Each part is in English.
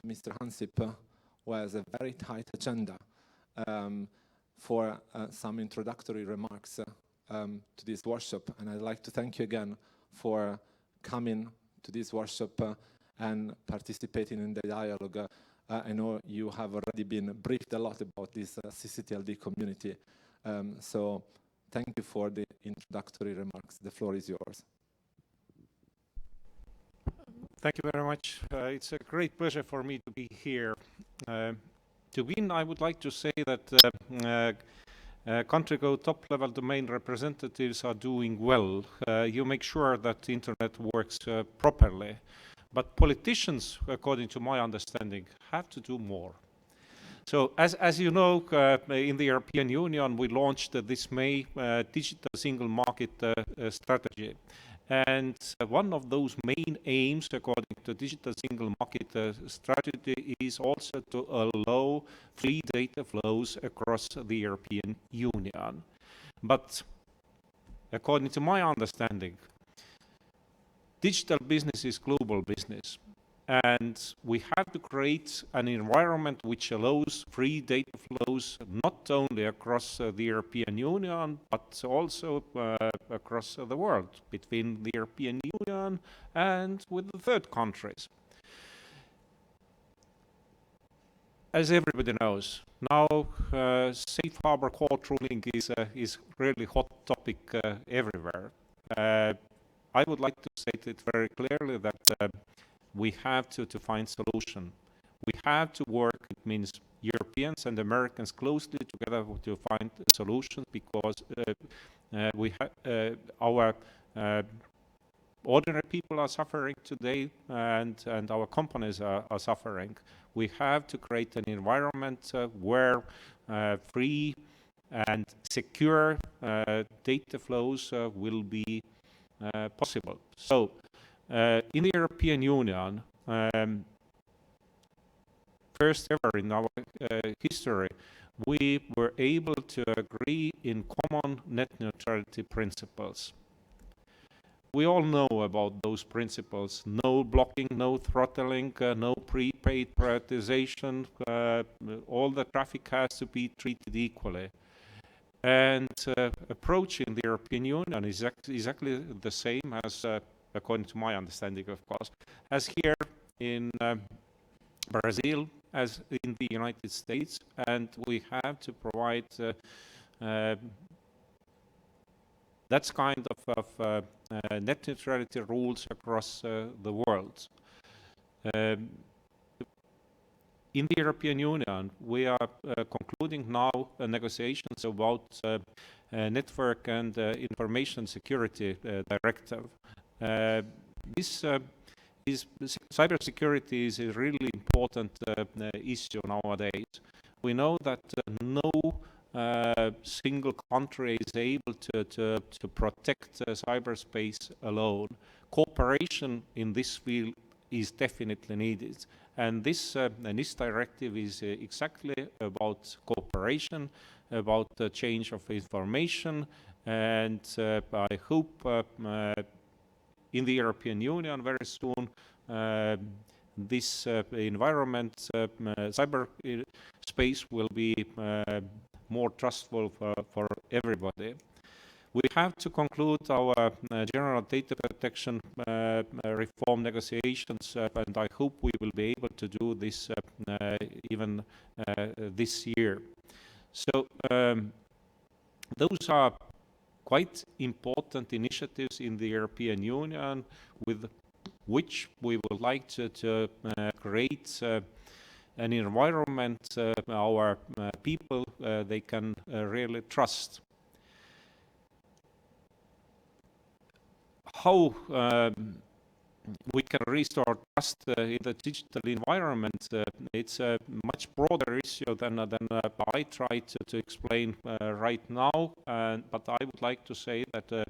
Mr. Hansip, who has a very tight agenda, for some introductory remarks to this workshop. And I'd like to thank you again for coming to this workshop and participating in the dialogue. I know you have already been briefed a lot about this CCTLD community. So thank you for the introductory remarks. The floor is yours. Thank you very much. It's a great pleasure for me to be here. To begin, I would like to say that country code top-level domain representatives are doing well. You make sure that the internet works properly. But politicians, according to my understanding, have to do more. So as you know, in the European Union, we launched this May digital single market strategy. And one of those main aims, according to digital single market strategy, is also to allow free data flows across the European Union. But according to my understanding, digital business is global business. And we have to create an environment which allows free data flows not only across the European Union, but also across the world, between the European Union and with the third countries. As everybody knows, now safe harbor court ruling is really hot topic everywhere. I would like to state it very clearly that we have to find solution. We have to work, it means Europeans and Americans closely together to find solutions, because our ordinary people are suffering today, and our companies are suffering. We have to create an environment where free and secure data flows will be possible. So, in the European Union, first ever in our history, we were able to agree in common net neutrality principles. We all know about those principles: no blocking, no throttling, no prepaid prioritization, all the traffic has to be treated equally. And approaching the European Union is exactly the same as according to my understanding, of course, as here in Brazil, as in the United States, and we have to provide that kind of net neutrality rules across the world. In the European Union, we are concluding now negotiations about Network and Information Security Directive. Cybersecurity is a really important issue nowadays. We know that no single country is able to protect cyberspace alone. Cooperation in this field is definitely needed. And this NIS directive is exactly about cooperation, about the change of information, and I hope in the European Union very soon this environment, cyberspace will be more trustful for everybody. We have to conclude our general data protection reform negotiations, and I hope we will be able to do this even this year. So those are quite important initiatives in the European Union with which we would like to create an environment our people they can really trust. How we can restore trust in the digital environment, it's a much broader issue than I try to explain right now, but I would like to say that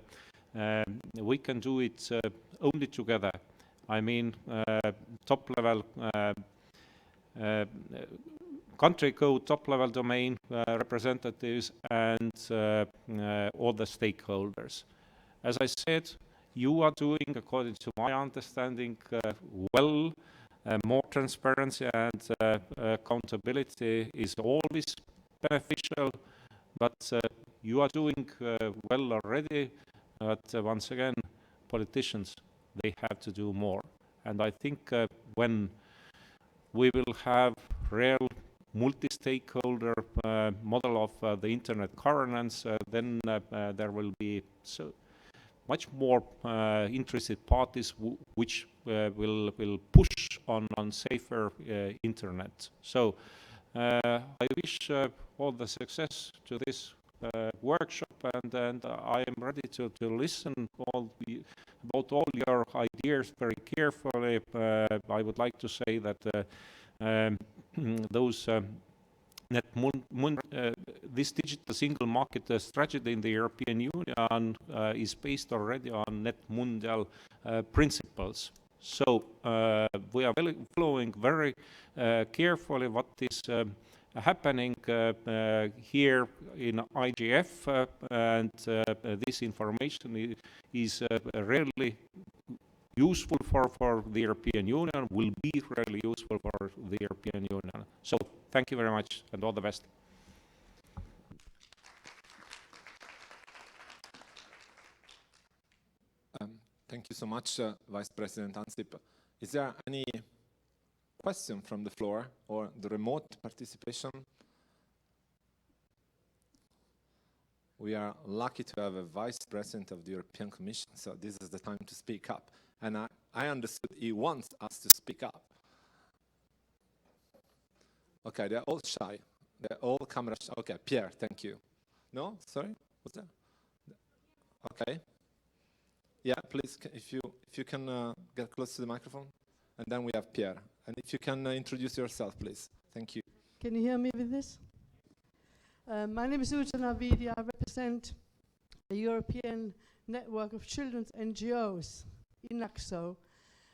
we can do it only together. I mean, top-level country code, top-level domain representatives, and all the stakeholders. As I said, you are doing, according to my understanding, well. more transparency and accountability is always beneficial, but you are doing well already. But once again, politicians, they have to do more. And I think when we will have real multi-stakeholder model of the internet governance, then there will be so much more interested parties which will push on safer internet. So I wish all the success to this workshop, and I am ready to listen about all your ideas very carefully. I would like to say that those this digital single market strategy in the European Union is based already on Net Mundial principles. So we are following very carefully what is happening here in IGF, and this information is really useful for the European Union, will be really useful for the European Union. So thank you very much and all the best. Thank you so much, Vice President Ansip. Is there any question from the floor or the remote participation? We are lucky to have a Vice President of the European Commission, so this is the time to speak up. And I understood he wants us to speak up. Okay, they're all shy. They're all camera shy. Okay, Pierre, thank you. No, sorry, what's that? Okay. Yeah, please, if you can get close to the microphone. And then we have Pierre. And if you can introduce yourself, please. Thank you. Can you hear me with this? My name is Uta Navidi. I represent a European network of children's NGOs in Naxo.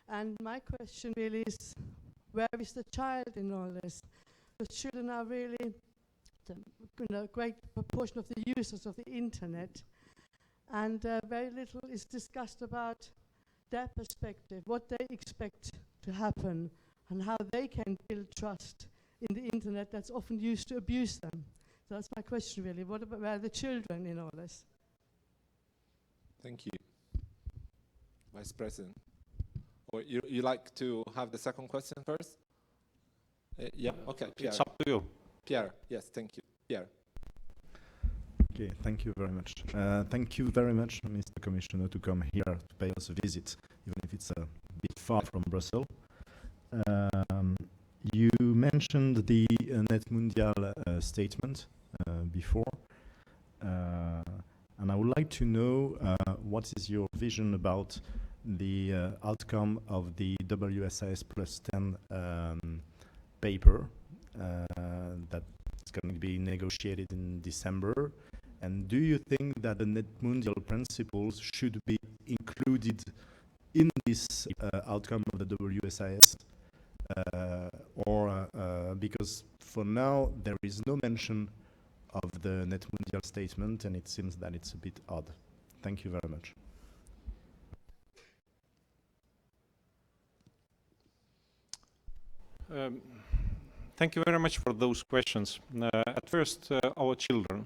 And my question really is, where is the child in all this? Because children are really a great proportion of the users of the internet. And very little is discussed about their perspective, what they expect to happen, and how they can build trust in the internet that's often used to abuse them. So that's my question really. What about where are the children in all this? Thank you. Vice President. Or you like to have the second question first? Yeah, okay, Pierre. It's up to you. Pierre, yes, thank you. Pierre. Okay, thank you very much. Thank you very much, Mr. Commissioner, to come here to pay us a visit, even if it's a bit far from Brussels. You mentioned the Net Mundial statement before, and I would like to know what is your vision about the outcome of the WSIS plus 10 paper that's going to be negotiated in December. And do you think that the Net Mundial principles should be included in this outcome of the WSIS? Because for now there is no mention of the Net Mundial statement, and it seems that it's a bit odd. Thank you very much. Thank you very much for those questions. At first, our children.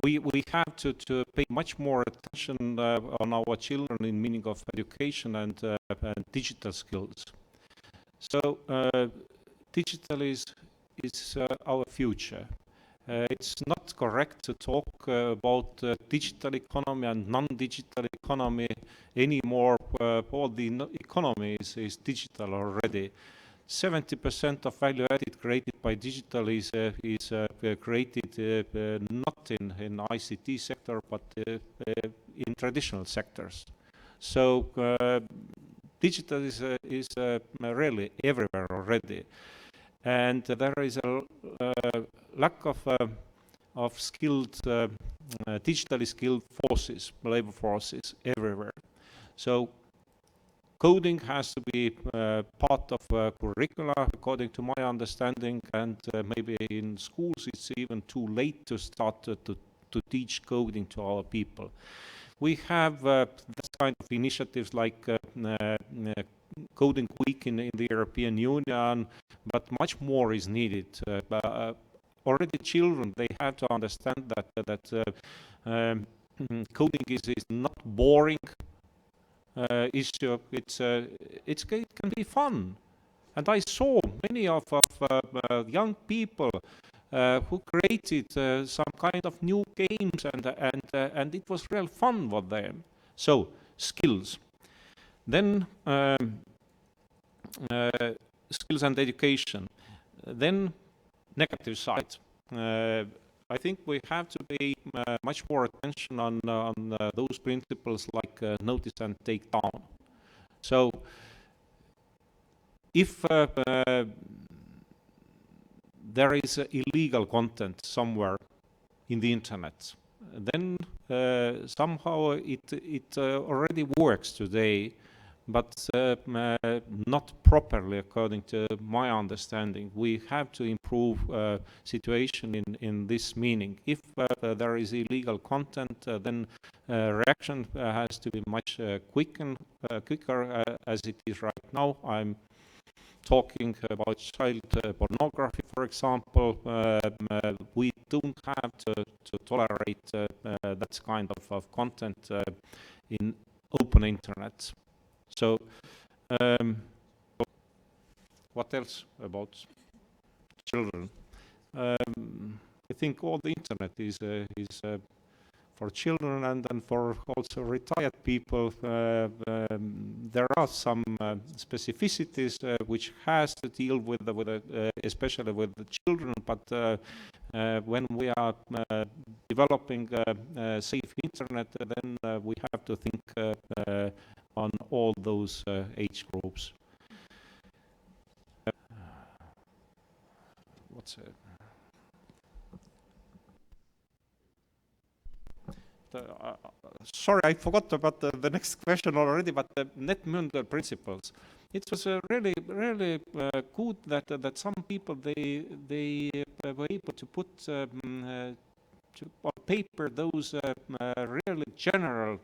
We have to pay much more attention on our children in meaning of education and digital skills. So digital is our future. It's not correct to talk about digital economy and non-digital economy anymore. All the economy is digital already. 70% of value added created by digital is created not in ICT sector, but in traditional sectors. So digital is really everywhere already, and there is a lack of skilled, digitally skilled forces, labor forces everywhere. So coding has to be part of curricula, according to my understanding, and maybe in schools it's even too late to start to teach coding to our people. We have this kind of initiatives like coding week in the European Union, but much more is needed. Already children, they have to understand that coding is not boring issue. It can be fun. And I saw many of young people who created some kind of new games, and it was real fun for them. So skills. Then skills and education. Then negative side. I think we have to pay much more attention on those principles like notice and take down. So if there is illegal content somewhere in the internet, then somehow it already works today, but not properly according to my understanding. We have to improve situation in this meaning. If there is illegal content, then reaction has to be much quicker as it is right now. I'm talking about child pornography, for example. We don't have to tolerate that kind of content in open internet. So, what else about children? I think all the internet is for children and then for also retired people. There are some specificities which has to deal with especially with the children. But when we are developing safe internet, then we have to think on all those age groups. Sorry, I forgot about the next question already, but the Netmunder principles. It was really good that some people they were able to put on paper those really general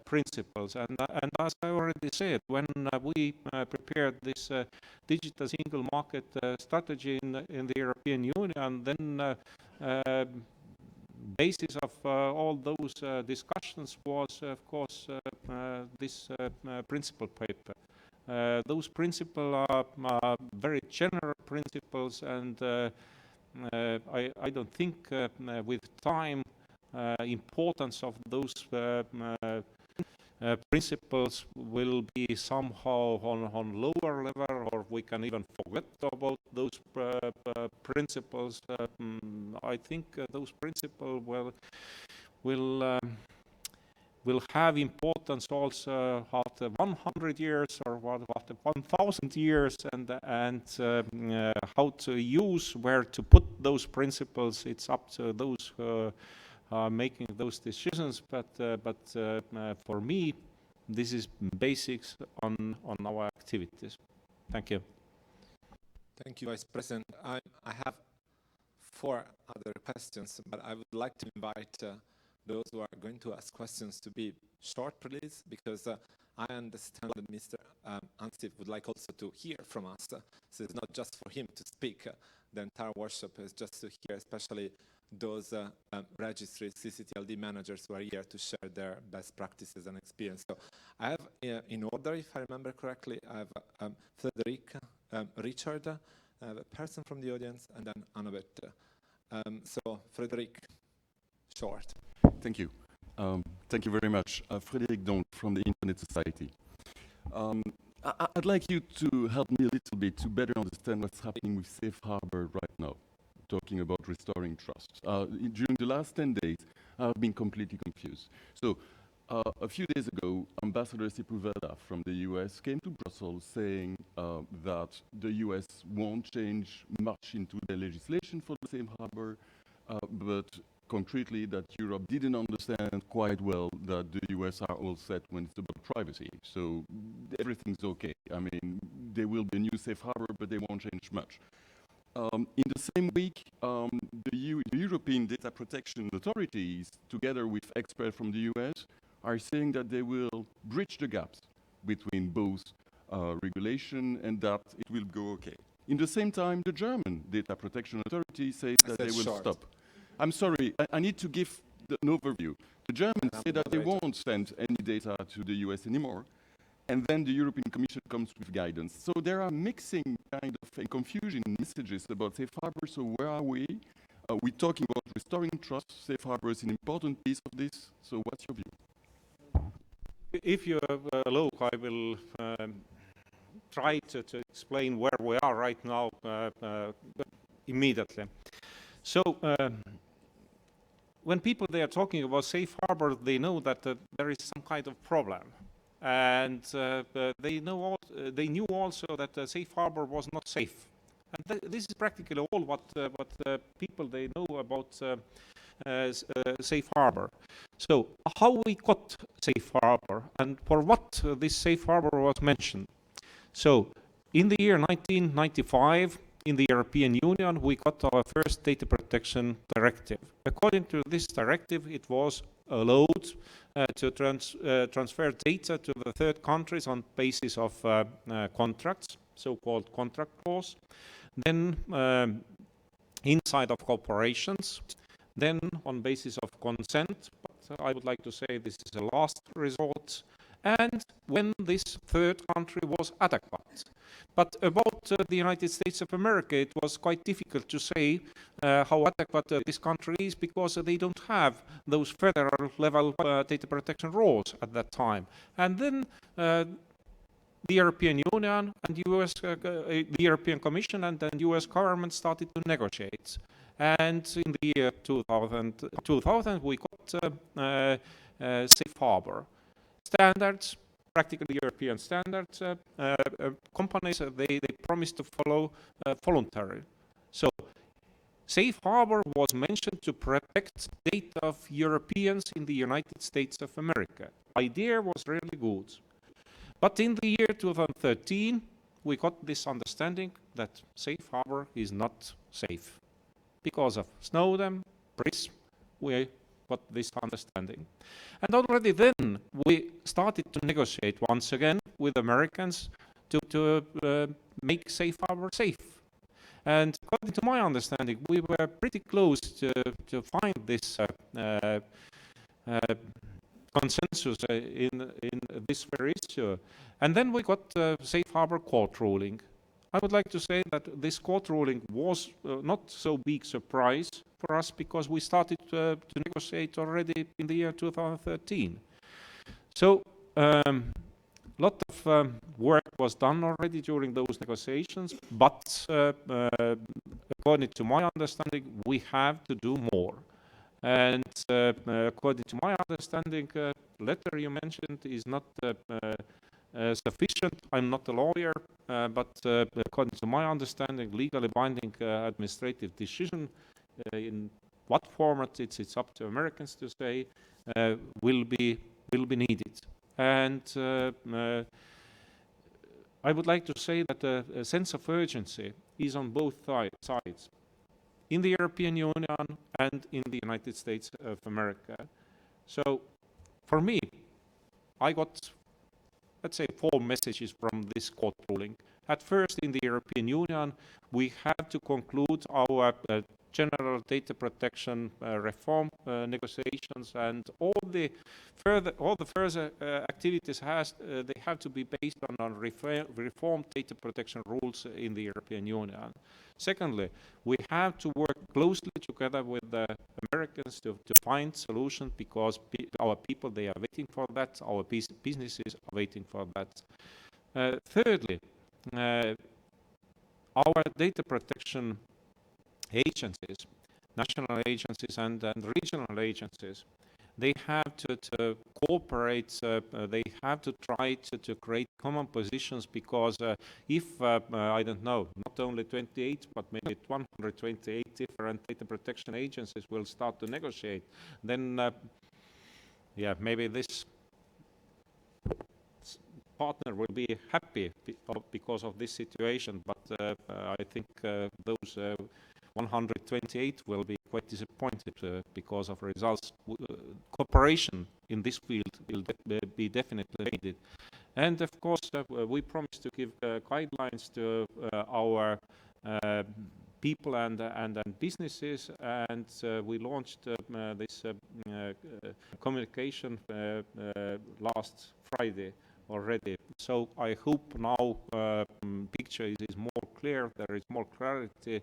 principles. And as I already said, when we prepared this digital single market strategy in the European Union, then basis of all those discussions was, of course, this principle paper. Those principles are very general principles, and I don't think with time importance of those principles will be somehow on lower level, or we can even forget about those principles. I think those principles will have importance also after 100 years or after 1,000 years, and how to use, where to put those principles. It's up to those who are making those decisions, but for me, this is basics on our activities. Thank you. Thank you, Vice President. I have 4 other questions, but I would like to invite those who are going to ask questions to be short, please, because I understand that Mr. Ansip would like also to hear from us. So it's not just for him to speak. The entire workshop is just to hear, especially those registry CCTLD managers who are here to share their best practices and experience. So I have, in order, if I remember correctly, I have Frederic, Richard, a person from the audience, and then Annabeth. So Frederic, short. Thank you. Thank you very much. Frederic Donk from the Internet Society. I'd like you to help me a little bit to better understand what's happening with Safe Harbor right now, talking about restoring trust. During the last 10 days, I've been completely confused. So, a few days ago, Ambassador Sepulveda from the US came to Brussels saying that the US won't change much into the legislation for the Safe Harbor, but concretely that Europe didn't understand quite well that the US are all set when it's about privacy. So everything's okay. I mean, there will be a new Safe Harbor, but they won't change much. In the same week, the European Data Protection Authorities, together with experts from the US, are saying that they will bridge the gaps between both regulation and that it will go okay. In the same time, the German Data Protection Authority says that they will stop. I'm sorry, I need to give an overview. The Germans say that they won't send any data to the US anymore, and then the European Commission comes with guidance. So there are mixing kind of and confusion messages about safe harbor. So where are we? We're talking about restoring trust. Safe harbor is an important piece of this. So what's your view? If you allow, I will try to explain where we are right now immediately. So when people they are talking about safe harbor, they know that there is some kind of problem, and they knew also that safe harbor was not safe. And this is practically all what people they know about safe harbor. So how we got safe harbor and for what this safe harbor was mentioned. So in the year 1995, in the European Union, we got our first data protection directive. According to this directive, it was allowed to transfer data to the third countries on basis of contracts, so-called contract clause. Then inside of corporations, then on basis of consent, but I would like to say this is a last resort, and when this third country was adequate. But about the United States of America, it was quite difficult to say how adequate this country is because they don't have those federal level data protection rules at that time. And then the European Union and US, the European Commission and the US government started to negotiate. And in the year 2000 we got safe harbor standards, practically European standards. Companies, they promised to follow voluntary. So safe harbor was mentioned to protect data of Europeans in the United States of America. Idea was really good. But in the year 2013, we got this understanding that safe harbor is not safe. Because of Snowden, PRISM, we got this understanding. And already then, we started to negotiate once again with Americans to make safe harbor safe. And according to my understanding, we were pretty close to find this consensus in this very issue. And then we got safe harbor court ruling. I would like to say that this court ruling was not so big surprise for us because we started to negotiate already in the year 2013. So lot of work was done already during those negotiations, but according to my understanding, we have to do more. And according to my understanding, letter you mentioned is not sufficient. I'm not a lawyer, but according to my understanding, legally binding administrative decision in what format it's up to Americans to say will be needed. And I would like to say that a sense of urgency is on both sides, in the European Union and in the United States of America. So for me, I got, let's say, 4 messages from this court ruling. At first, in the European Union, we had to conclude our general data protection reform negotiations, and all the further activities they have to be based on reformed data protection rules in the European Union. Secondly, we have to work closely together with the Americans to find solutions because our people, they are waiting for that, our businesses are waiting for that. Thirdly, our data protection agencies, national agencies and regional agencies, they have to cooperate, they have to try to create common positions because if, I don't know, not only 28 but maybe 128 different data protection agencies will start to negotiate, then yeah, maybe this partner will be happy because of this situation, but I think those 128 will be quite disappointed because of results. Cooperation in this field will be definitely needed. And of course, we promise to give guidelines to our people and businesses, and we launched this communication last Friday already. So I hope now picture is more clear, there is more clarity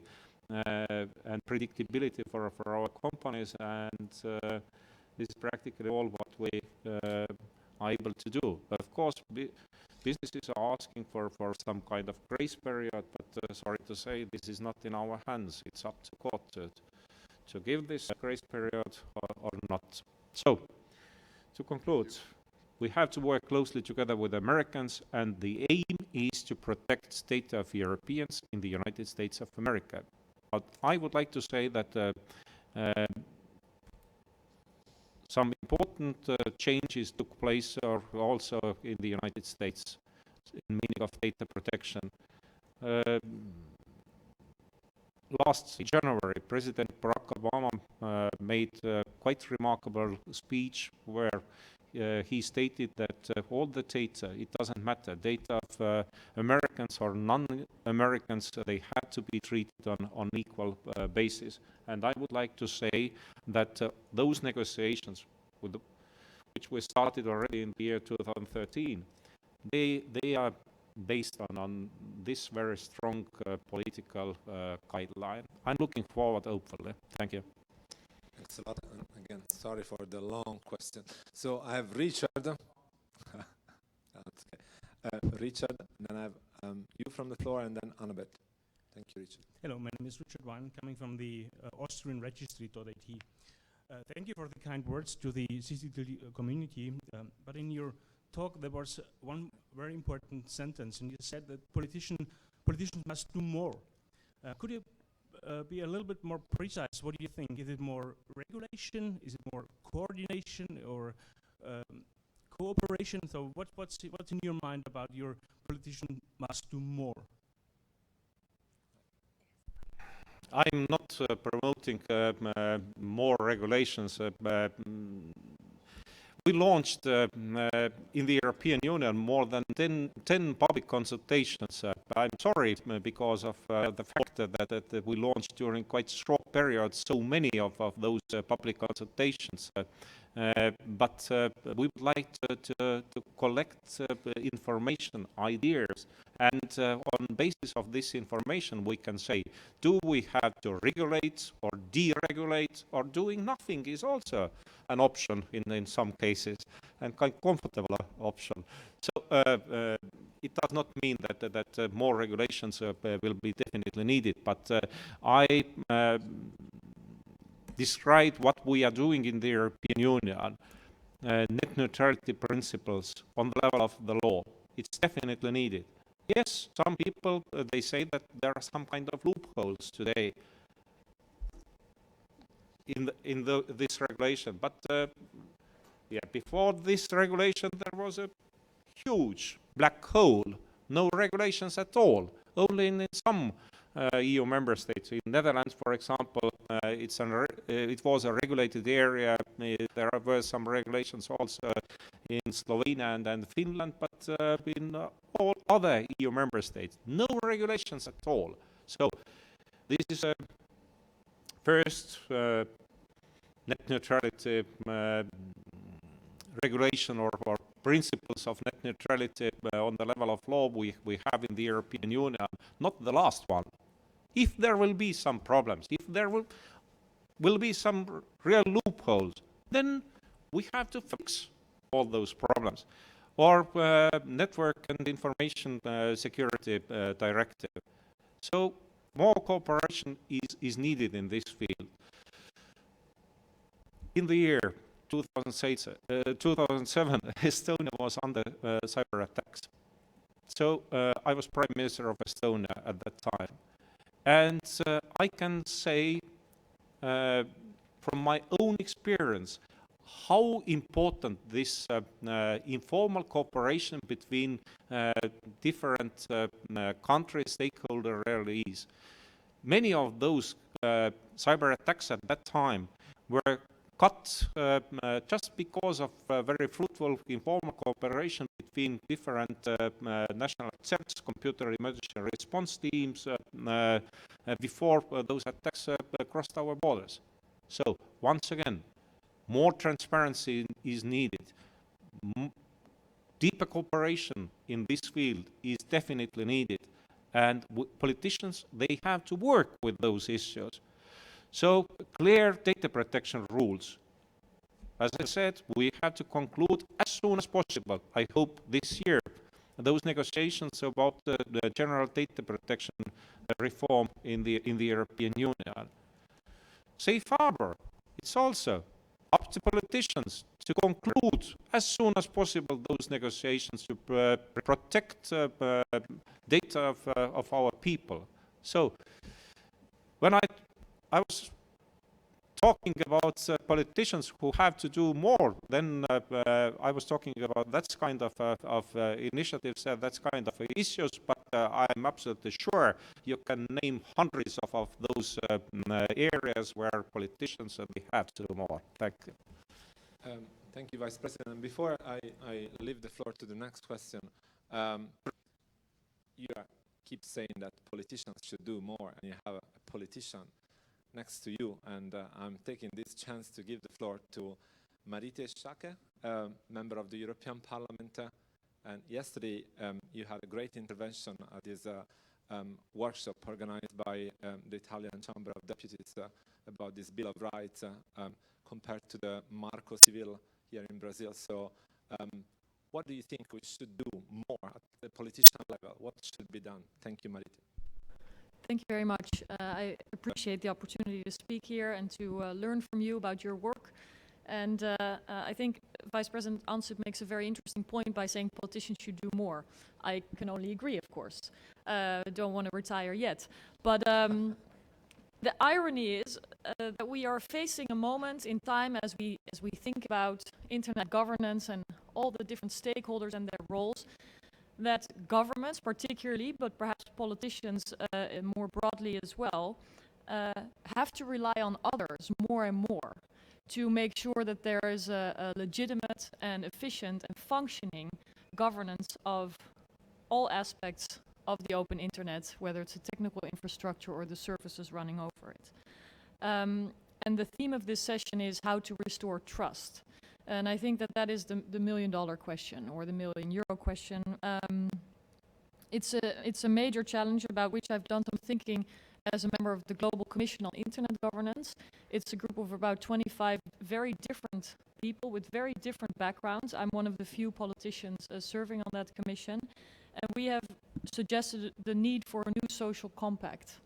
and predictability for our companies, and this is practically all what we are able to do. Of course, businesses are asking for some kind of grace period, but sorry to say, this is not in our hands. It's up to court to give this grace period or not. So, to conclude, we have to work closely together with Americans, and the aim is to protect data of Europeans in the United States of America. But I would like to say that some important changes took place also in the United States in meaning of data protection. Last January, President Barack Obama made a quite remarkable speech where he stated that all the data, it doesn't matter, data of Americans or non-Americans, they had to be treated on equal basis. And I would like to say that those negotiations, which were started already in the year 2013, they are based on this very strong political guideline. I'm looking forward, hopefully. Thank you. Thanks a lot. And again, sorry for the long question. So I have Richard. That's okay. Richard, then I have you from the floor, and then Annabeth. Thank you, Richard. Hello, my name is Richard Wan, coming from the Austrian Registry.at. Thank you for the kind words to the CCTV community, but in your talk there was one very important sentence, and you said that politicians must do more. Could you be a little bit more precise? What do you think? Is it more regulation? Is it more coordination or cooperation? So what's in your mind about your politician must do more? I'm not promoting more regulations. We launched in the European Union more than 10 public consultations. I'm sorry because of the fact that we launched during quite short periods so many of those public consultations. But we would like to collect information, ideas, and on basis of this information we can say, do we have to regulate or deregulate, or doing nothing is also an option in some cases, and quite comfortable option. So it does not mean that more regulations will be definitely needed, but I describe what we are doing in the European Union, net neutrality principles on the level of the law. It's definitely needed. Yes, some people, they say that there are some kind of loopholes today in this regulation, but yeah, before this regulation there was a huge black hole, no regulations at all, only in some EU member states. In Netherlands, for example, it was a regulated area. There were some regulations also in Slovenia and Finland, but in all other EU member states, no regulations at all. So this is a first net neutrality regulation or principles of net neutrality on the level of law we have in the European Union, not the last one. If there will be some problems, if there will be some real loopholes, then we have to fix all those problems. Or Network and Information Security Directive. So more cooperation is needed in this field. In the year 2007, Estonia was under cyber attacks. So I was Prime Minister of Estonia at that time. And I can say from my own experience how important this informal cooperation between different countries, stakeholder really is. Many of those cyber attacks at that time were cut just because of very fruitful informal cooperation between different national accepts, computer emergency response teams before those attacks crossed our borders. So, once again, more transparency is needed. Deeper cooperation in this field is definitely needed. And politicians, they have to work with those issues. So, clear data protection rules. As I said, we have to conclude as soon as possible, I hope this year, those negotiations about the general data protection reform in the European Union. Safe harbor, it's also up to politicians to conclude as soon as possible those negotiations to protect data of our people. So, when I was talking about politicians who have to do more, then I was talking about that kind of initiatives, that's kind of issues, but I'm absolutely sure you can name hundreds of those areas where politicians they have to do more. Thank you. Thank you, Vice President. Before I leave the floor to the next question, you keep saying that politicians should do more, and you have a politician next to you, and I'm taking this chance to give the floor to Marietje Schaake, member of the European Parliament. And yesterday, you had a great intervention at this workshop organized by the Italian Chamber of Deputies about this Bill of Rights compared to the Marco Civil here in Brazil. So what do you think we should do more at the politician level? What should be done? Thank you, Marietje. Thank you very much. I appreciate the opportunity to speak here and to learn from you about your work. And I think Vice President Ansip makes a very interesting point by saying politicians should do more. I can only agree, of course. Don't want to retire yet. But the irony is that we are facing a moment in time as we think about internet governance and all the different stakeholders and their roles, that governments particularly, but perhaps politicians more broadly as well, have to rely on others more and more to make sure that there is a legitimate and efficient and functioning governance of all aspects of the open internet, whether it's a technical infrastructure or the services running over it. And the theme of this session is how to restore trust. And I think that is the million-dollar question, or the million-euro question. It's a major challenge about which I've done some thinking as a member of the Global Commission on Internet Governance. It's a group of about 25 very different people with very different backgrounds. I'm one of the few politicians serving on that commission. And we have suggested the need for a new social compact,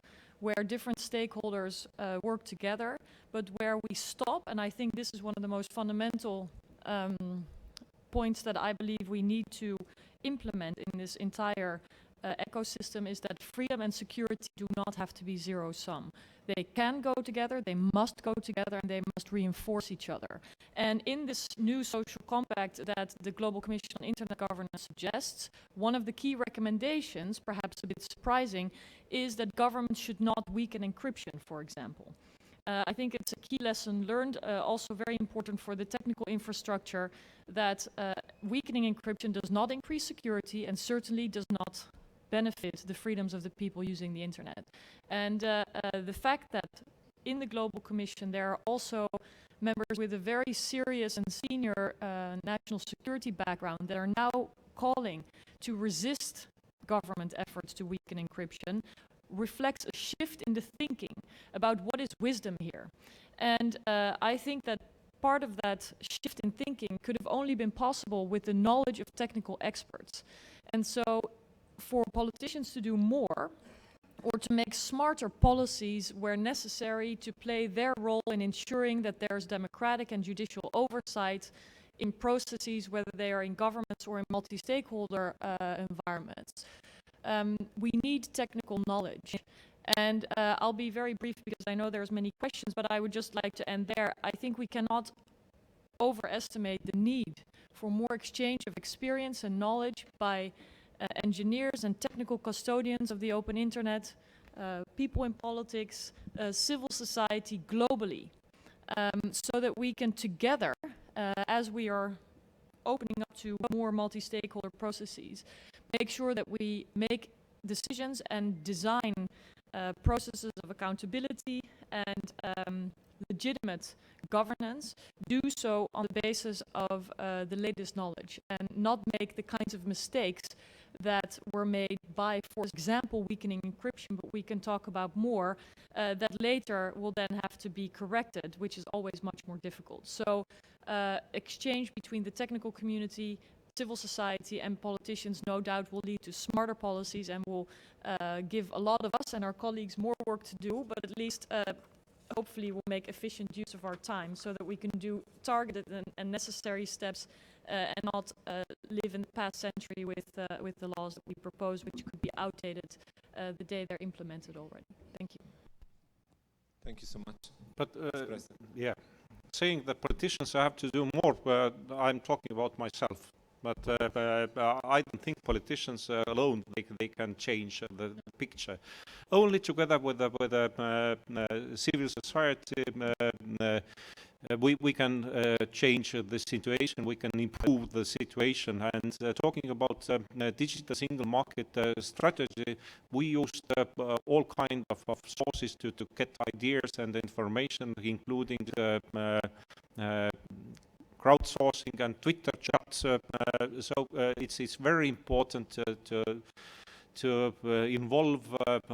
where different stakeholders work together, but where we stop, and I think this is one of the most fundamental points that I believe we need to implement in this entire ecosystem, is that freedom and security do not have to be zero-sum. They can go together, they must go together, and they must reinforce each other. And in this new social compact that the Global Commission on Internet Governance suggests, one of the key recommendations, perhaps a bit surprising, is that governments should not weaken encryption, for example. I think it's a key lesson learned, also very important for the technical infrastructure, that weakening encryption does not increase security and certainly does not benefit the freedoms of the people using the internet. And the fact that in the Global Commission there are also members with a very serious and senior national security background that are now calling to resist government efforts to weaken encryption reflects a shift in the thinking about what is wisdom here. And I think that part of that shift in thinking could have only been possible with the knowledge of technical experts. And so for politicians to do more, or to make smarter policies where necessary to play their role in ensuring that there's democratic and judicial oversight in processes, whether they are in governments or in multi-stakeholder environments. We need technical knowledge. And I'll be very brief because I know there's many questions, but I would just like to end there. I think we cannot overestimate the need for more exchange of experience and knowledge by engineers and technical custodians of the open internet, people in politics, civil society globally, so that we can together, as we are opening up to more multi-stakeholder processes. Make sure that we make decisions and design processes of accountability and legitimate governance, do so on the basis of the latest knowledge and not make the kinds of mistakes that were made by, for example, weakening encryption, but we can talk about more, that later will then have to be corrected, which is always much more difficult. So exchange between the technical community, civil society and politicians no doubt will lead to smarter policies and will give a lot of us and our colleagues more work to do, but at least hopefully we'll make efficient use of our time so that we can do targeted and necessary steps and not live in the past century with the laws that we propose, which could be outdated the day they're implemented already. Thank you. Thank you so much. But Mr. President. yeah, saying that politicians have to do more, I'm talking about myself. But I don't think politicians alone they can change the picture. Only together with the civil society we can change the situation. We can improve the situation. And talking about digital single market strategy, we used all kind of sources to get ideas and information, including crowdsourcing and Twitter chats. So it's very important to involve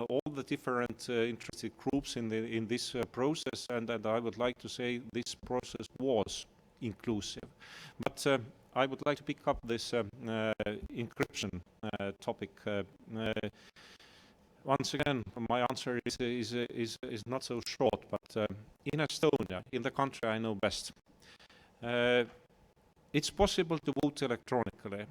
all the different interested groups in this process, and I would like to say this process was inclusive. But I would like to pick up this encryption topic. Once again, my answer is not so short, but in Estonia, in the country I know best, it's possible to vote electronically.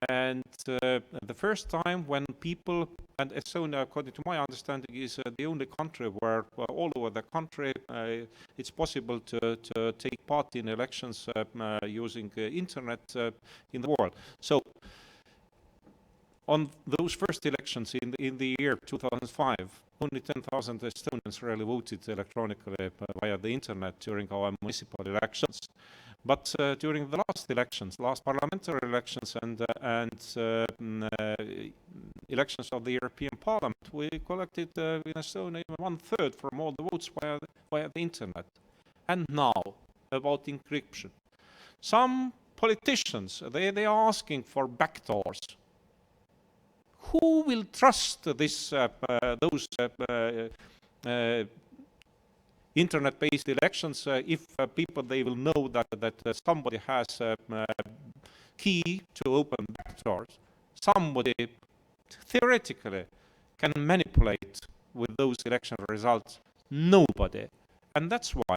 And the first time when people, and Estonia, according to my understanding, is the only country where all over the country it's possible to take part in elections using internet in the world. So on those first elections in the year 2005, only 10,000 Estonians really voted electronically via the internet during our municipal elections. But during the last parliamentary elections and elections of the European Parliament, we collected in Estonia even 1/3 from all the votes via the internet. And now, about encryption. Some politicians, they are asking for backdoors. Who will trust those internet-based elections if people they will know that somebody has a key to open backdoors? Somebody theoretically can manipulate with those election results. Nobody. And that's why,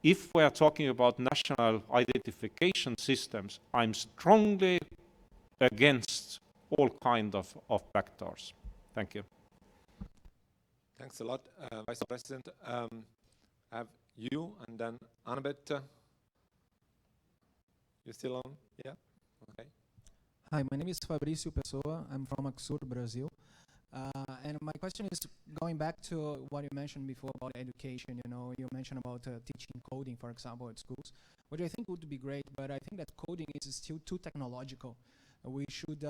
if we are talking about national identification systems, I'm strongly against all kind of backdoors. Thank you. Thanks a lot, Vice President. I have you and then Annabeth. You still on? Yeah? Okay. Hi, my name is Fabrício Pessoa. I'm from Axur, Brazil. And my question is going back to what you mentioned before about education. You know, you mentioned about teaching coding, for example, at schools, which I think would be great, but I think that coding is still too technological. We should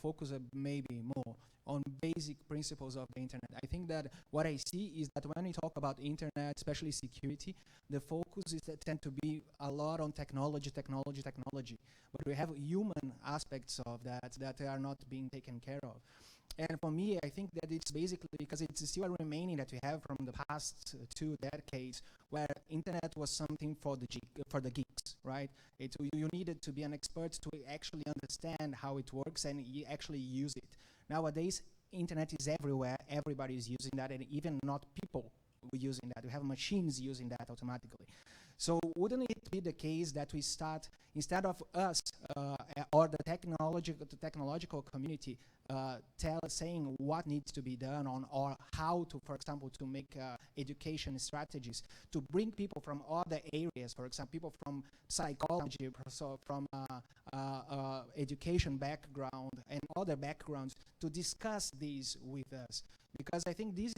focus maybe more on basic principles of the internet. I think that what I see is that when we talk about internet, especially security, the focus is that tend to be a lot on technology. But we have human aspects of that are not being taken care of. And for me, I think that it's basically because it's still a remaining that we have from the past 2 decades, where internet was something for the geeks, right? You needed to be an expert to actually understand how it works and you actually use it. Nowadays, internet is everywhere. Everybody is using that, and even not people using that. We have machines using that automatically. So wouldn't it be the case that we start, instead of us or the technological community saying what needs to be done on, or how to, for example, to make education strategies, to bring people from other areas, for example, people from psychology, so from education background and other backgrounds, to discuss these with us? Because I think this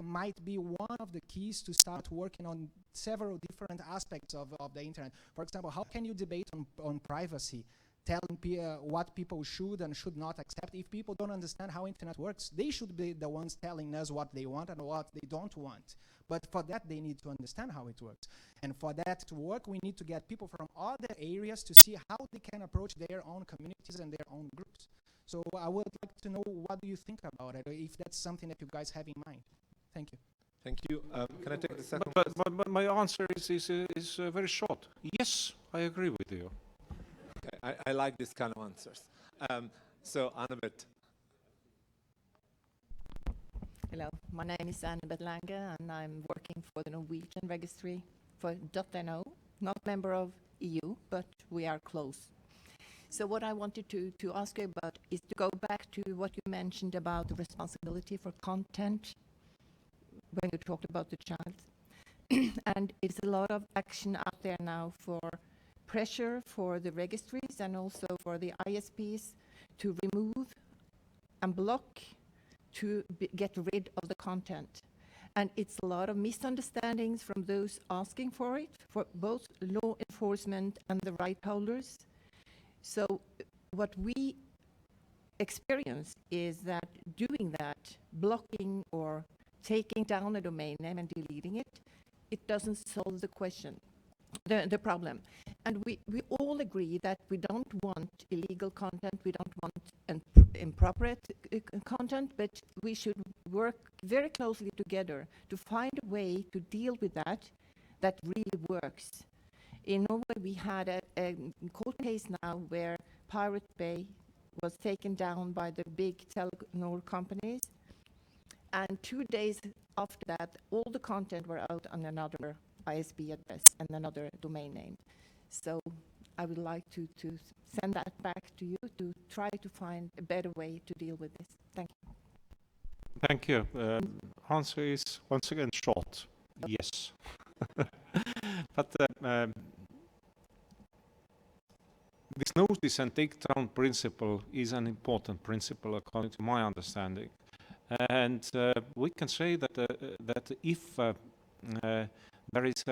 might be one of the keys to start working on several different aspects of the internet. For example, how can you debate on privacy, telling what people should and should not accept? If people don't understand how internet works, they should be the ones telling us what they want and what they don't want. But for that, they need to understand how it works. And for that to work, we need to get people from other areas to see how they can approach their own communities and their own groups. So I would like to know, what do you think about it, or if that's something that you guys have in mind? Thank you. Thank you. Can I take the second But my answer is very short. Yes, I agree with you. Okay, I like this kind of answers. So, Annabeth. Hello, my name is Annabeth Lange, and I'm working for the Norwegian registry for .no, not member of EU, but we are close. So what I wanted to ask you about is to go back to what you mentioned about the responsibility for content when you talked about the child. And it's a lot of action out there now for pressure for the registries and also for the ISPs to remove and block, to get rid of the content. And it's a lot of misunderstandings from those asking for it, for both law enforcement and the right holders. So what we experience is that doing that, blocking or taking down a domain name and deleting it, it doesn't solve the question, the problem. And we all agree that we don't want illegal content, we don't want improper content, but we should work very closely together to find a way to deal with that really works. In Norway, we had a court case now where Pirate Bay was taken down by the big Telenor companies, and 2 days after that, all the content were out on another ISP address and another domain name. So I would like to send that back to you to try to find a better way to deal with this. Thank you. Thank you. Answer is once again short. Yes. But this notice and take down principle is an important principle according to my understanding. And we can say that if there is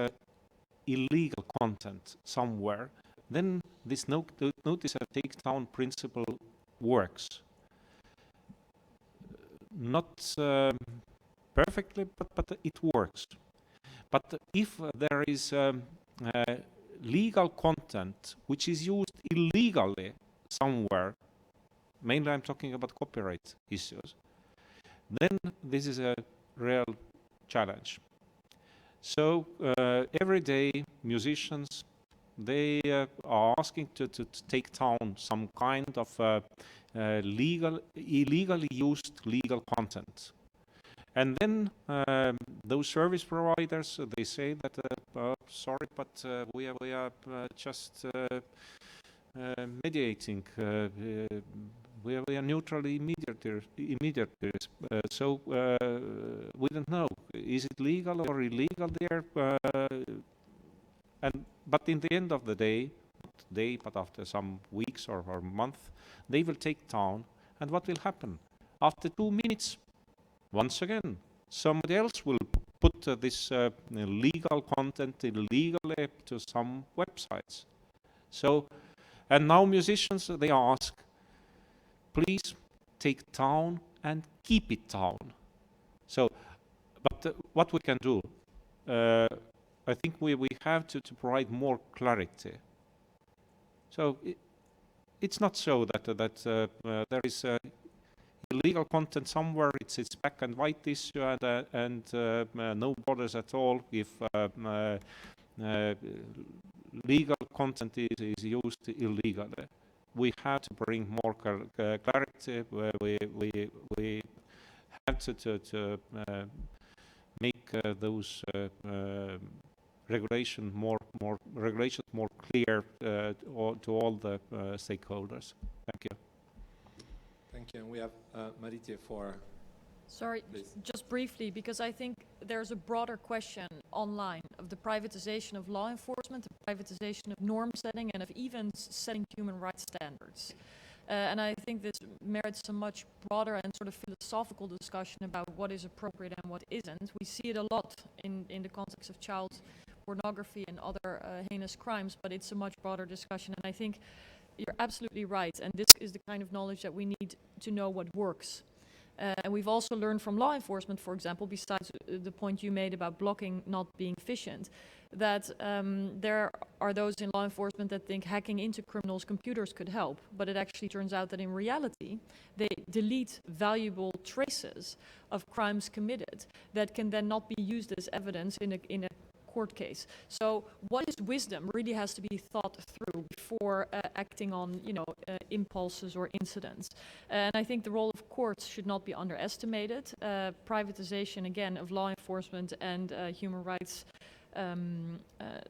illegal content somewhere, then this notice and take down principle works. Not perfectly, but it works. But if there is legal content which is used illegally somewhere, mainly I'm talking about copyright issues, then this is a real challenge. So every day musicians, they are asking to take down some kind of illegally used legal content. And then those service providers, they say that, sorry, but we are just mediating. We are neutral mediators. So we don't know, is it legal or illegal there? But in the end of the day, not today, but after some weeks or month, they will take down. And what will happen? After 2 minutes, once again, somebody else will put this legal content illegally to some websites. So, and now musicians, they ask, please take down and keep it down. So, but what we can do, I think we have to provide more clarity. So it's not so that there is illegal content somewhere. It's black and white issue, and no borders at all if legal content is used illegally. We have to bring more clarity. We have to make those regulations more clear to all the stakeholders. Thank you. Thank you. And we have Maritje for... Sorry, Please. just briefly, because I think there's a broader question online of the privatization of law enforcement, the privatization of norm setting, and of even setting human rights standards. And I think this merits a much broader and sort of philosophical discussion about what is appropriate and what isn't. We see it a lot in the context of child pornography and other heinous crimes, but it's a much broader discussion. And I think you're absolutely right. And this is the kind of knowledge that we need to know what works. And we've also learned from law enforcement, for example, besides the point you made about blocking not being efficient, that there are those in law enforcement that think hacking into criminals' computers could help. But it actually turns out that in reality, they delete valuable traces of crimes committed that can then not be used as evidence in a court case. So what is wisdom really has to be thought through before acting on, impulses or incidents. And I think the role of courts should not be underestimated. Privatization, again, of law enforcement and human rights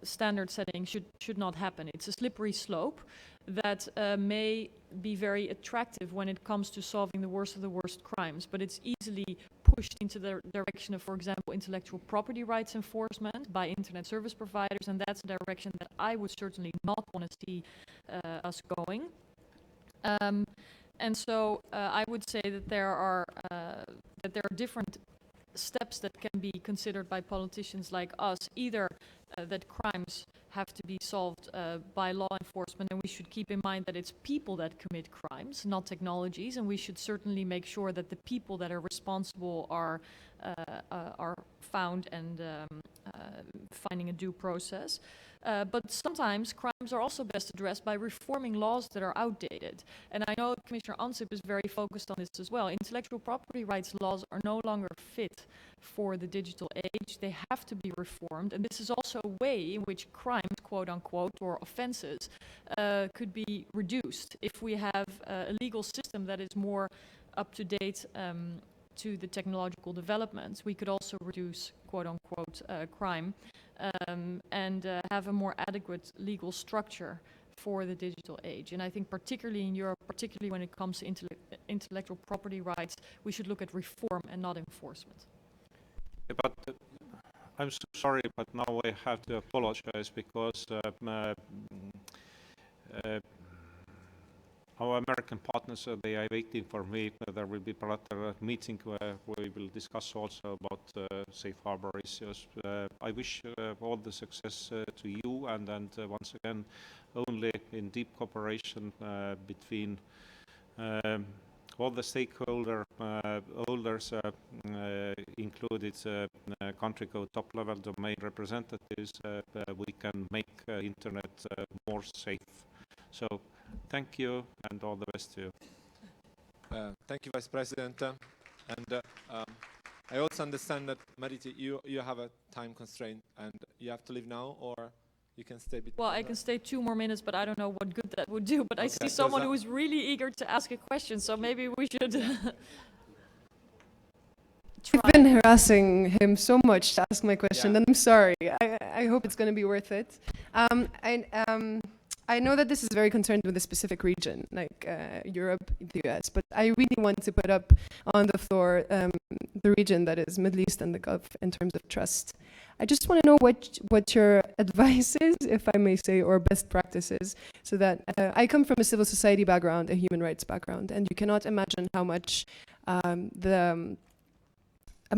standard setting should not happen. It's a slippery slope that may be very attractive when it comes to solving the worst of the worst crimes, but it's easily pushed into the direction of, for example, intellectual property rights enforcement by internet service providers, and that's a direction that I would certainly not want to see us going. And so I would say that there are different steps that can be considered by politicians like us, either that crimes have to be solved by law enforcement, and we should keep in mind that it's people that commit crimes, not technologies, and we should certainly make sure that the people that are responsible are found and finding a due process. But sometimes crimes are also best addressed by reforming laws that are outdated. And I know Commissioner Ansip is very focused on this as well. Intellectual property rights laws are no longer fit for the digital age. They have to be reformed. And this is also a way in which crimes, quote unquote, or offenses could be reduced. If we have a legal system that is more up to date to the technological developments, we could also reduce, quote unquote, crime and have a more adequate legal structure for the digital age. And I think particularly in Europe, particularly when it comes to intellectual property rights, we should look at reform and not enforcement. Yeah, but I'm so sorry, but now I have to apologize because our American partners, they are waiting for me. There will be another meeting where we will discuss also about safe harbor issues. I wish all the success to you, and once again, only in deep cooperation between all the stakeholders, included country code top-level domain representatives, we can make internet more safe. So thank you, and all the best to you. Thank you, Vice President. And I also understand that, Mariti, you have a time constraint, and you have to leave now, or you can stay a bit Well, I can stay 2 more minutes, but I don't know what good that would do. But I see someone who is really eager to ask a question, so maybe we should I've been harassing him so much to ask my question, and I'm sorry. I hope it's going to be worth it. I know that this is very concerned with a specific region, like Europe, the US, but I really want to put up on the floor the region that is Middle East and the Gulf in terms of trust. I just want to know what your advice is, if I may say, or best practices, so that I come from a civil society background, a human rights background, and you cannot imagine how much the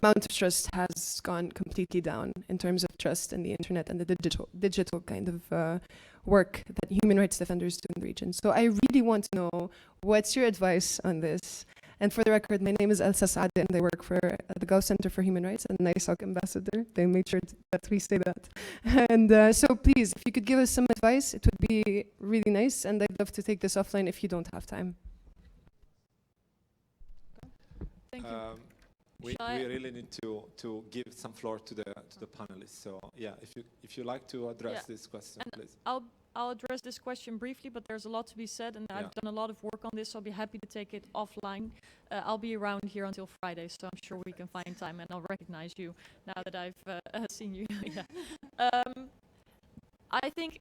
amount of trust has gone completely down in terms of trust in the internet and the digital kind of work that human rights defenders do in the region. So I really want to know, what's your advice on this? And for the record, my name is Elsa Saade, and I work for the Gulf Center for Human Rights and NISOC ambassador. They made sure that we say that. And so please, if you could give us some advice, it would be really nice, and I'd love to take this offline if you don't have time. Thank you. We really need to give some floor to the panelists. So yeah, if you like to address this question, and please. I'll address this question briefly, but there's a lot to be said, and I've done a lot of work on this, so I'll be happy to take it offline. I'll be around here until Friday, so I'm sure we can find time, and I'll recognize you now that I've seen you. I think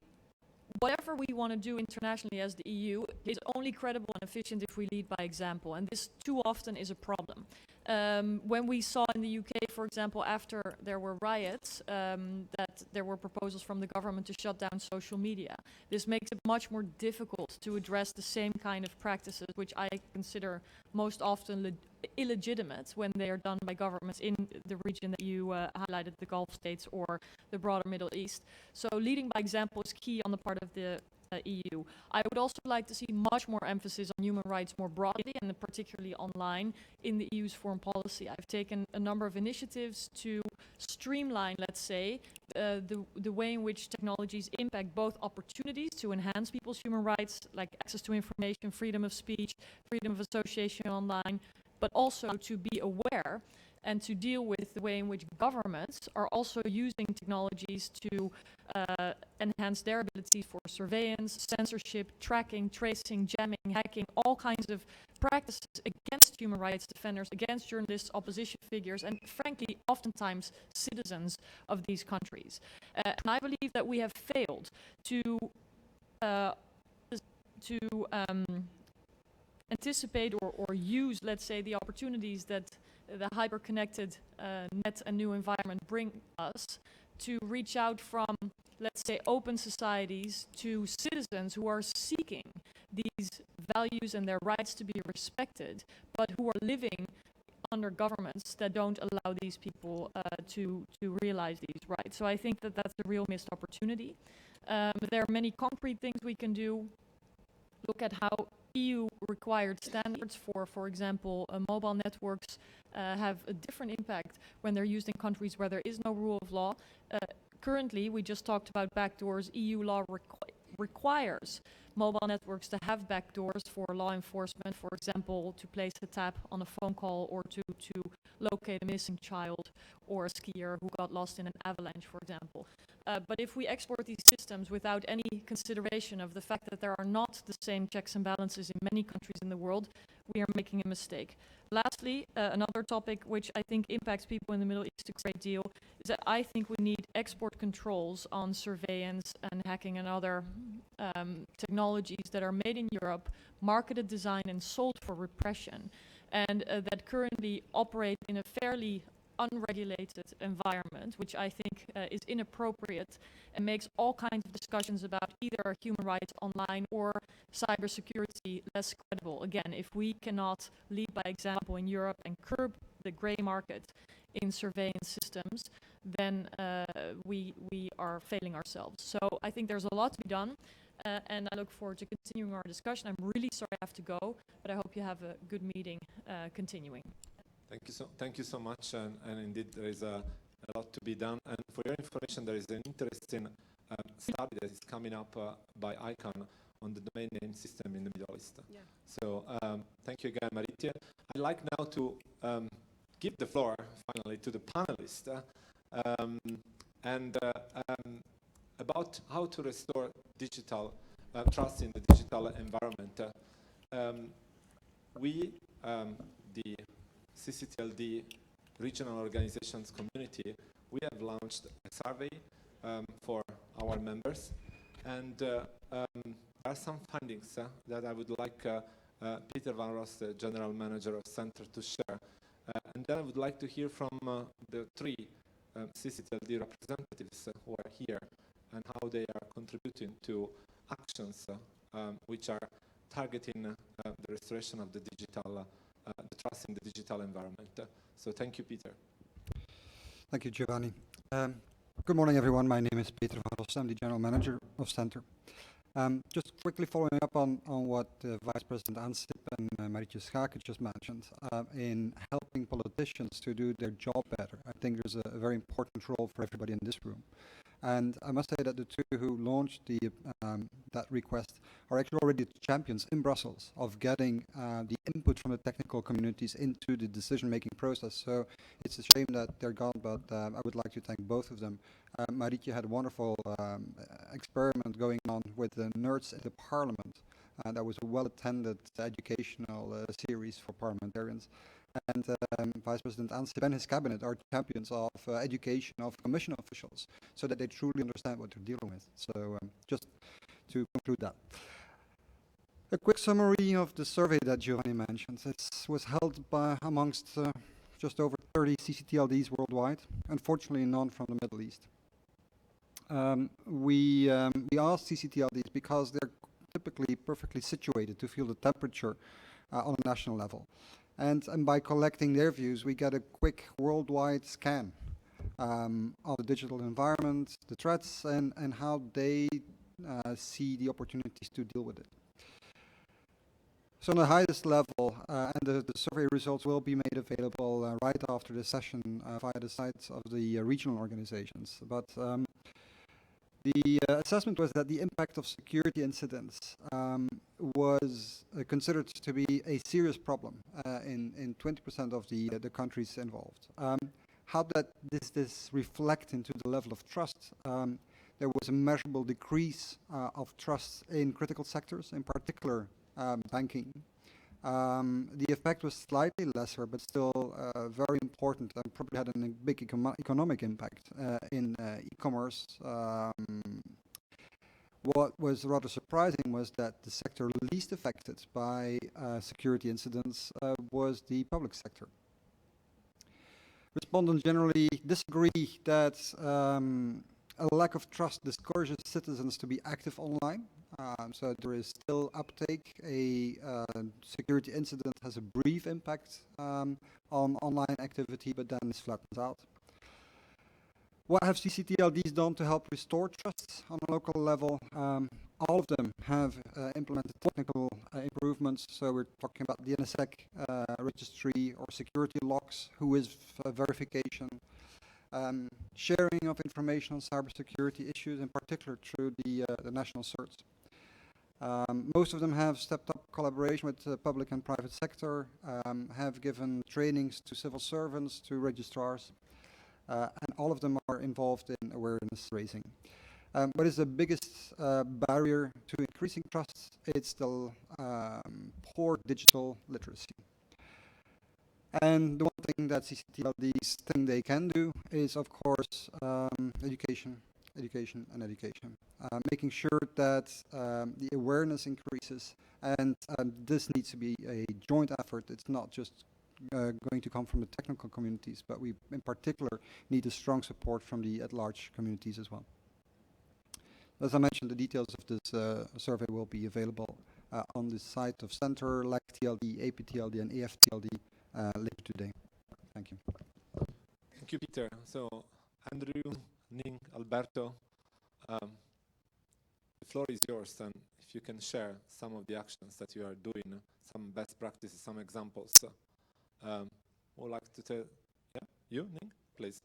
whatever we want to do internationally as the EU is only credible and efficient if we lead by example, and this too often is a problem. When we saw in the UK, for example, after there were riots, that there were proposals from the government to shut down social media. This makes it much more difficult to address the same kind of practices, which I consider most often illegitimate when they are done by governments in the region that you highlighted, the Gulf states or the broader Middle East. So leading by example is key on the part of the EU. I would also like to see much more emphasis on human rights more broadly, and particularly online, in the EU's foreign policy. I've taken a number of initiatives to streamline, let's say, the way in which technologies impact both opportunities to enhance people's human rights, like access to information, freedom of speech, freedom of association online, but also to be aware and to deal with the way in which governments are also using technologies to enhance their abilities for surveillance, censorship, tracking, tracing, jamming, hacking, all kinds of practices against human rights defenders, against journalists, opposition figures, and frankly, oftentimes citizens of these countries. And I believe that we have failed to anticipate or use, let's say, the opportunities that the hyper-connected net and new environment bring us to reach out from, let's say, open societies to citizens who are seeking these values and their rights to be respected, but who are living under governments that don't allow these people to realize these rights. So I think that that's a real missed opportunity. There are many concrete things we can do. Look at how EU required standards for example, mobile networks have a different impact when they're used in countries where there is no rule of law. Currently, we just talked about backdoors. EU law requires mobile networks to have backdoors for law enforcement, for example, to place a tap on a phone call or to locate a missing child or a skier who got lost in an avalanche, for example. But if we export these systems without any consideration of the fact that there are not the same checks and balances in many countries in the world, we are making a mistake. Lastly, another topic which I think impacts people in the Middle East a great deal is that I think we need export controls on surveillance and hacking and other technologies that are made in Europe, marketed, designed, and sold for repression, and that currently operate in a fairly unregulated environment, which I think is inappropriate and makes all kinds of discussions about either human rights online or cybersecurity less credible. Again, if we cannot lead by example in Europe and curb the grey market in surveillance systems, then we are failing ourselves. So I think there's a lot to be done, and I look forward to continuing our discussion. I'm really sorry I have to go, but I hope you have a good meeting continuing. Thank you so much, and indeed there is a lot to be done. And for your information, there is an interesting study that is coming up by ICANN on the domain name system in the Middle East. Yeah. So thank you again, Marietje. I'd like now to give the floor finally to the panelists and about how to restore digital trust in the digital environment. We, the CCTLD regional organizations community, we have launched a survey for our members, and there are some findings that I would like Peter Van Ross, the general manager of Center, to share. And then I would like to hear from the three CCTLD representatives who are here and how they are contributing to actions which are targeting the restoration of the digital the trust in the digital environment. So thank you, Peter. Thank you, Giovanni. Good morning, everyone. My name is Peter Van Ross. I'm the General Manager of Center. Just quickly following up on what Vice President Ansip and Marietje Schaake just mentioned, in helping politicians to do their job better. I think there's a very important role for everybody in this room. And I must say that the two who launched that request are actually already champions in Brussels of getting the input from the technical communities into the decision-making process. So it's a shame that they're gone, but I would like to thank both of them. Marietje had a wonderful experiment going on with the Nerds in the Parliament. That was a well-attended educational series for parliamentarians. And Vice President Ansip and his cabinet are champions of education of Commission officials so that they truly understand what they're dealing with. So just to conclude that. A quick summary of the survey that Giovanni mentioned. It was held by amongst just over 30 CCTLDs worldwide, unfortunately none from the Middle East. We asked CCTLDs because they're typically perfectly situated to feel the temperature on a national level. And by collecting their views, we get a quick worldwide scan of the digital environment, the threats, and how they see the opportunities to deal with it. So on the highest level, and the survey results will be made available right after the session via the sites of the regional organizations. But the assessment was that the impact of security incidents was considered to be a serious problem in 20% of the countries involved. How this reflect into the level of trust? There was a measurable decrease of trust in critical sectors, in particular banking. The effect was slightly lesser, but still very important and probably had a big economic impact in e-commerce. What was rather surprising was that the sector least affected by security incidents was the public sector. Respondents generally disagree that a lack of trust discourages citizens to be active online. So there is still uptake. A security incident has a brief impact on online activity, but then it flattens out. What have CCTLDs done to help restore trust on a local level? All of them have implemented technical improvements. So we're talking about the NSEC registry or security logs, who is verification, sharing of information on cybersecurity issues, in particular through the national certs. Most of them have stepped up collaboration with the public and private sector, have given trainings to civil servants, to registrars, and all of them are involved in awareness raising. What is the biggest barrier to increasing trust? It's the poor digital literacy. And the one thing that CCTLDs think they can do is, of course, education, and education. Making sure that the awareness increases, and this needs to be a joint effort. It's not just going to come from the technical communities, but we in particular need a strong support from the at-large communities as well. As I mentioned, the details of this survey will be available on the site of Center, LACTLD, APTLD, and EFTLD later today. Thank you. Thank you, Peter. So, Andrew, Ning, Alberto, the floor is yours, and if you can share some of the actions that you are doing, some best practices, some examples. Would like to tell, you, Ning, please.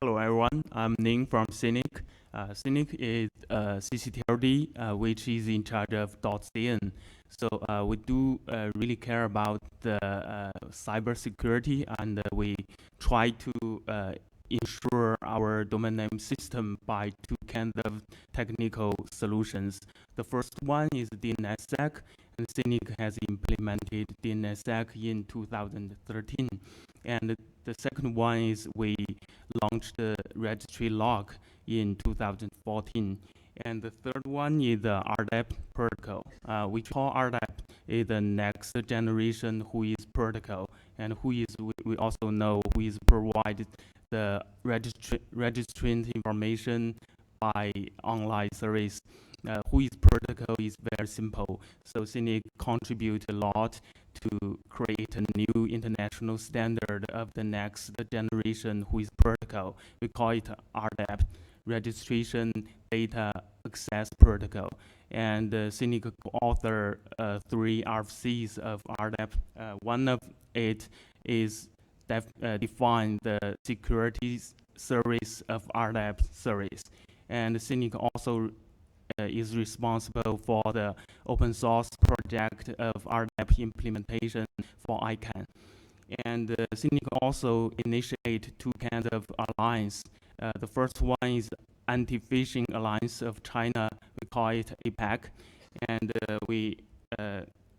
Hello everyone, I'm Ning from CINIC. CINIC is CCTLD, which is in charge of .cn. So we do really care about the cybersecurity, and we try to ensure our domain name system by two kinds of technical solutions. The first one is DNSSEC, and CINIC has implemented DNSSEC in 2013. And the second one is we launched the registry log in 2014. And the third one is the RDAP protocol. We call RDAP is the next generation WHOIS protocol. And WHOIS, we also know WHOIS provided the registrant information by online service. WHOIS protocol is very simple. So CINIC contribute a lot to create a new international standard of the next generation WHOIS protocol. We call it RDAP, Registration Data Access Protocol. And CINIC author 3 RFCs of RDAP. One of it is define the security service of RDAP service. And CINIC also is responsible for the open source project of RDAP implementation for ICANN. And CINIC also initiate two kinds of alliance. The first one is Anti-Phishing Alliance of China. We call it APAC. And we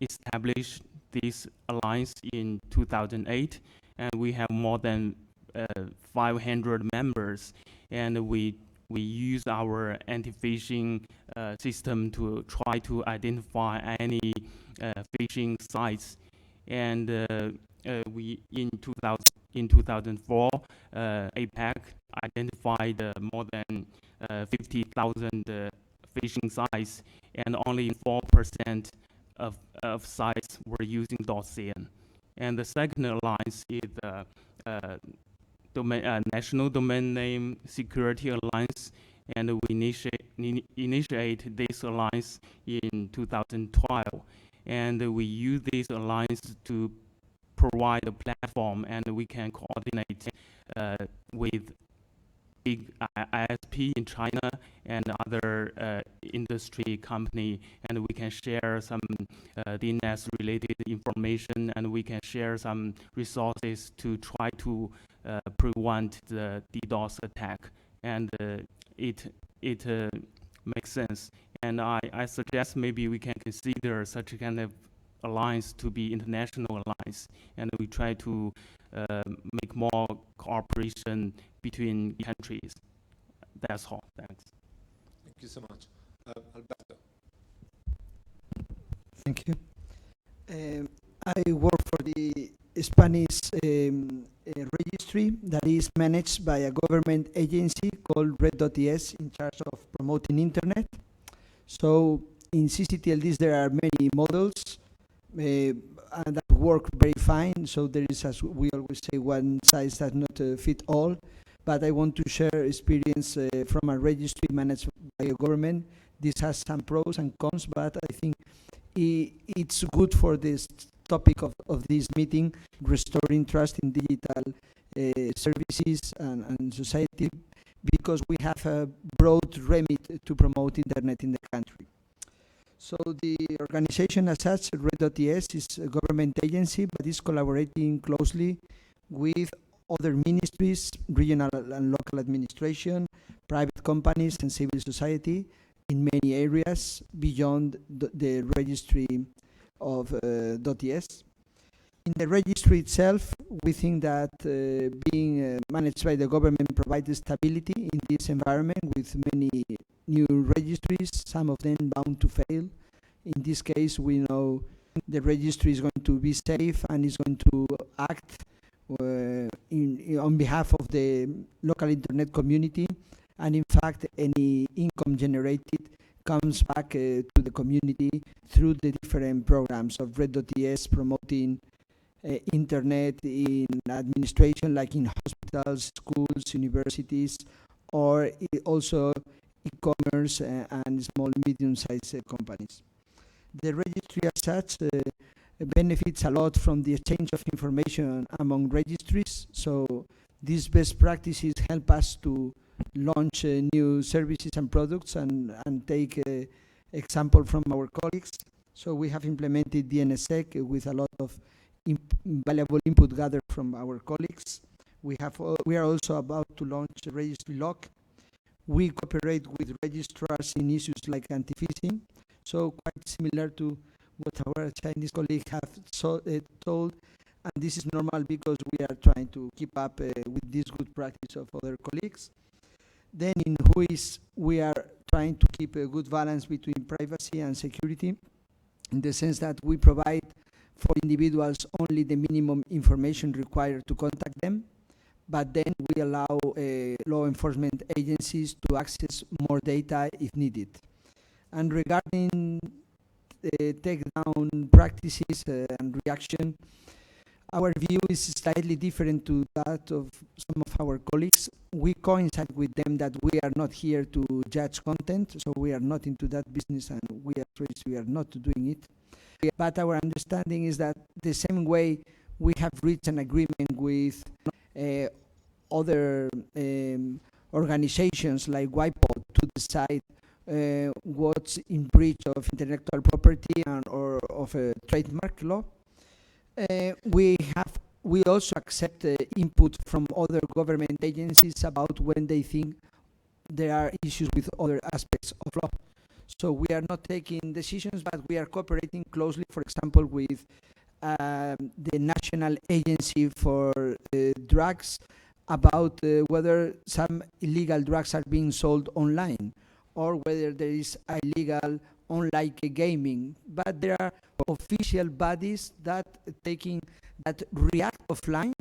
established this alliance in 2008. And we have more than 500 members. And we we use our anti-phishing system to try to identify any phishing sites. And we in 2004, APAC identified more than 50,000 phishing sites, and only 4% of sites were using .cn. And the second alliance is National Domain Name Security Alliance, and we initiate this alliance in 2012. And we use this alliance to provide a platform, and we can coordinate with big ISP in China and other industry company, and we can share some DNS-related information, and we can share some resources to try to prevent the DDoS attack. And it makes sense. And I suggest maybe we can consider such a kind of alliance to be international alliance, and we try to make more cooperation between countries. That's all. Thanks. Thank you so much. Alberto. Thank you. I work for the Spanish registry that is managed by a government agency called Red.es in charge of promoting internet. So in CCTLDs there are many models and that work very fine. So there is, as we always say, one size does not fit all. But I want to share experience from a registry managed by a government. This has some pros and cons, but I think it's good for this topic of this meeting, restoring trust in digital services and society, because we have a broad remit to promote internet in the country. So the organization as such, Red.es, is a government agency, but is collaborating closely with other ministries, regional and local administration, private companies and civil society in many areas beyond the registry of .es. In the registry itself, we think that being managed by the government provides stability in this environment with many new registries, some of them bound to fail. In this case, we know the registry is going to be safe and is going to act on behalf of the local internet community, and in fact any income generated comes back to the community through the different programs of Red.es promoting internet in administration, like in hospitals, schools, universities, or also e-commerce and small medium-sized companies. The registry as such benefits a lot from the exchange of information among registries. So these best practices help us to launch new services and products and take example from our colleagues. So we have implemented DNSSEC with a lot of valuable input gathered from our colleagues. We are also about to launch a registry lock. We cooperate with registrars in issues like anti-phishing, so quite similar to what our Chinese colleagues have told, and this is normal because we are trying to keep up with this good practice of other colleagues. Then in WHOIS, we are trying to keep a good balance between privacy and security, in the sense that we provide for individuals only the minimum information required to contact them, but then we allow law enforcement agencies to access more data if needed. And regarding takedown practices and reaction, our view is slightly different to that of some of our colleagues. We coincide with them that we are not here to judge content, so we are not into that business, and we are not doing it. But our understanding is that the same way we have reached an agreement with other organizations like WIPO to decide what's in breach of intellectual property or of a trademark law. We also accept input from other government agencies about when they think there are issues with other aspects of law. So we are not taking decisions, but we are cooperating closely, for example, with the National Agency for Drugs about whether some illegal drugs are being sold online or whether there is illegal online gaming. But there are official bodies that react offline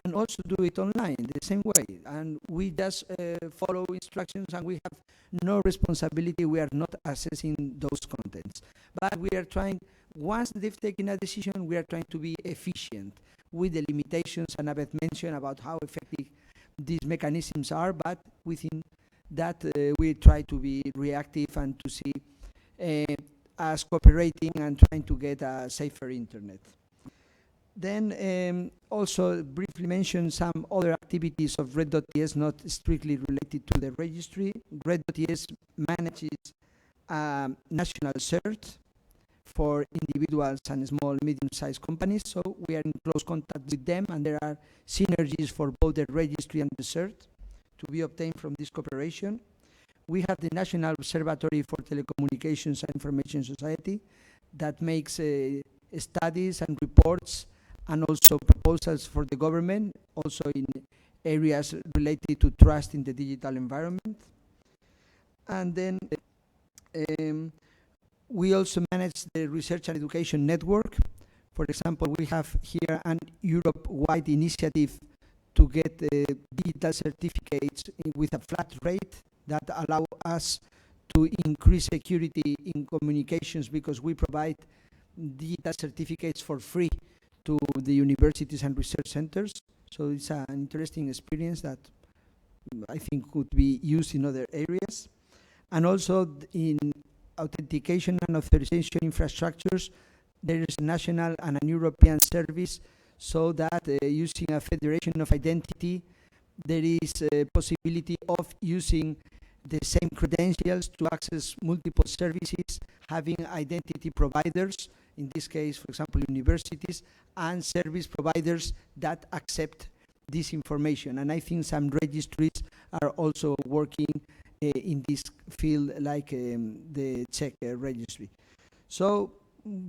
and also do it online the same way. And we just follow instructions, and we have no responsibility. We are not assessing those contents. But we are trying, once they've taken a decision, we are trying to be efficient with the limitations and I've mentioned about how effective these mechanisms are, but within that we try to be reactive and to see us cooperating and trying to get a safer internet. Then also briefly mention some other activities of Red.ts not strictly related to the registry. Red.ts manages national cert for individuals and small, medium-sized companies. So we are in close contact with them, and there are synergies for both the registry and the cert to be obtained from this cooperation. We have the National Observatory for Telecommunications and Information Society that makes studies and reports and also proposals for the government, also in areas related to trust in the digital environment. And then we also manage the Research and Education Network. For example, we have here an Europe-wide initiative to get digital certificates with a flat rate that allow us to increase security in communications, because we provide digital certificates for free to the universities and research centers. So it's an interesting experience that I think could be used in other areas. And also in authentication and authorization infrastructures, there is a national and a European service, so that using a federation of identity, there is a possibility of using the same credentials to access multiple services, having identity providers, in this case, for example, universities, and service providers that accept this information. And I think some registries are also working in this field, like the Czech registry. So,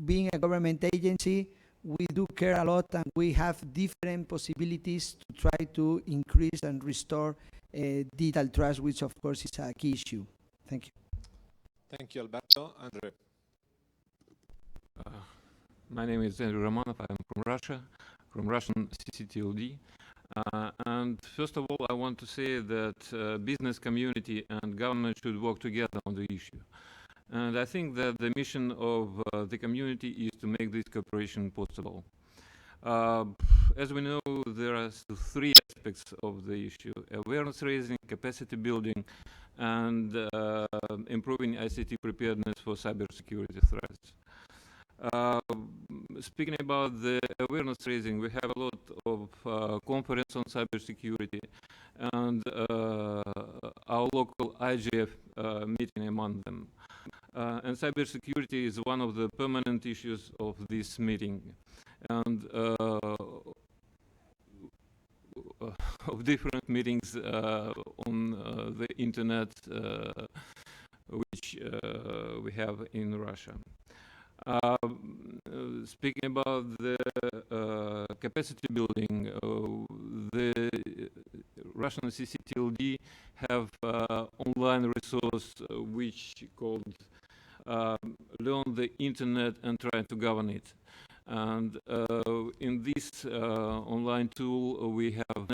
being a government agency, we do care a lot, and we have different possibilities to try to increase and restore digital trust, which of course is a key issue. Thank you. Thank you, Alberto. Andre. My name is Andrew Romanov. I'm from Russia, from Russian CCTLD. And first of all, I want to say that business community and government should work together on the issue. And I think that the mission of the community is to make this cooperation possible. As we know, there are three aspects of the issue: awareness raising, capacity building, and improving ICT preparedness for cybersecurity threats. Speaking about the awareness raising, we have a lot of conference on cybersecurity, and our local IGF meeting among them. And cybersecurity is one of the permanent issues of this meeting, and of different meetings on the internet, which we have in Russia. Speaking about the capacity building, the Russian CCTLD have online resource which called Learn the Internet and Try to Govern It. And in this online tool, we have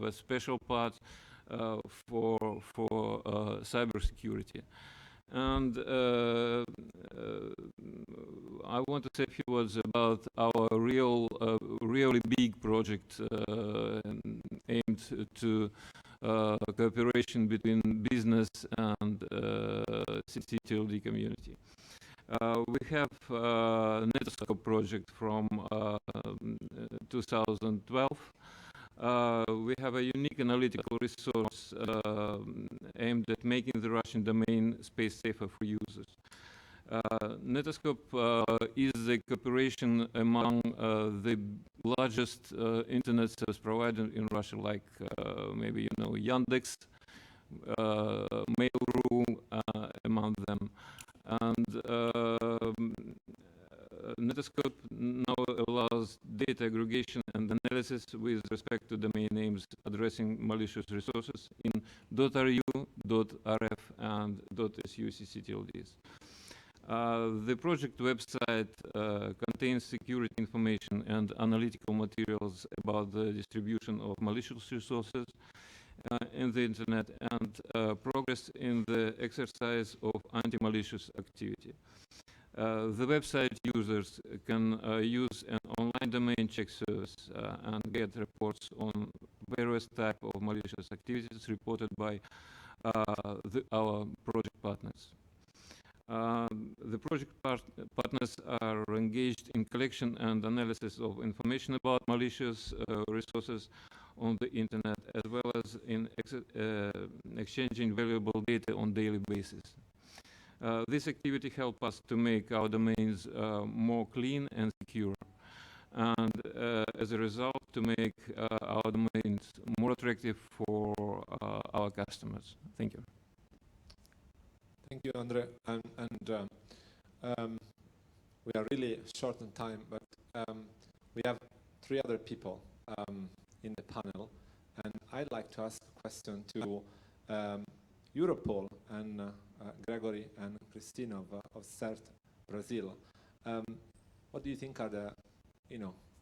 a special part for cybersecurity. And I want to say a few words about our really big project aimed to cooperation between business and CCTLD community. We have a Netoscope project from 2012. We have a unique analytical resource aimed at making the Russian domain space safer for users. Netoscope is a cooperation among the largest internet service providers in Russia, like maybe you know Yandex, Mail.ru, among them. And Netoscope now allows allows data aggregation and analysis with respect to domain names addressing malicious resources in .ru, .rf, and .su ccTLDs. The project website contains security information and analytical materials about the distribution of malicious resources in the internet and progress in the exercise of anti-malicious activity. The website users can use an online domain check service and get reports on various types of malicious activities reported by our project partners. The project partners are engaged in collection and analysis of information about malicious resources on the internet, as well as in exchanging valuable data on daily basis. This activity helps us to make our domains more clean and secure, and as a result, to make our domains more attractive for our customers. Thank you. Thank you, Andre. We are really short on time, but we have 3 other people in the panel, and I'd like to ask a question to Europol and Gregory and Christine of CERT Brazil. What do you think are the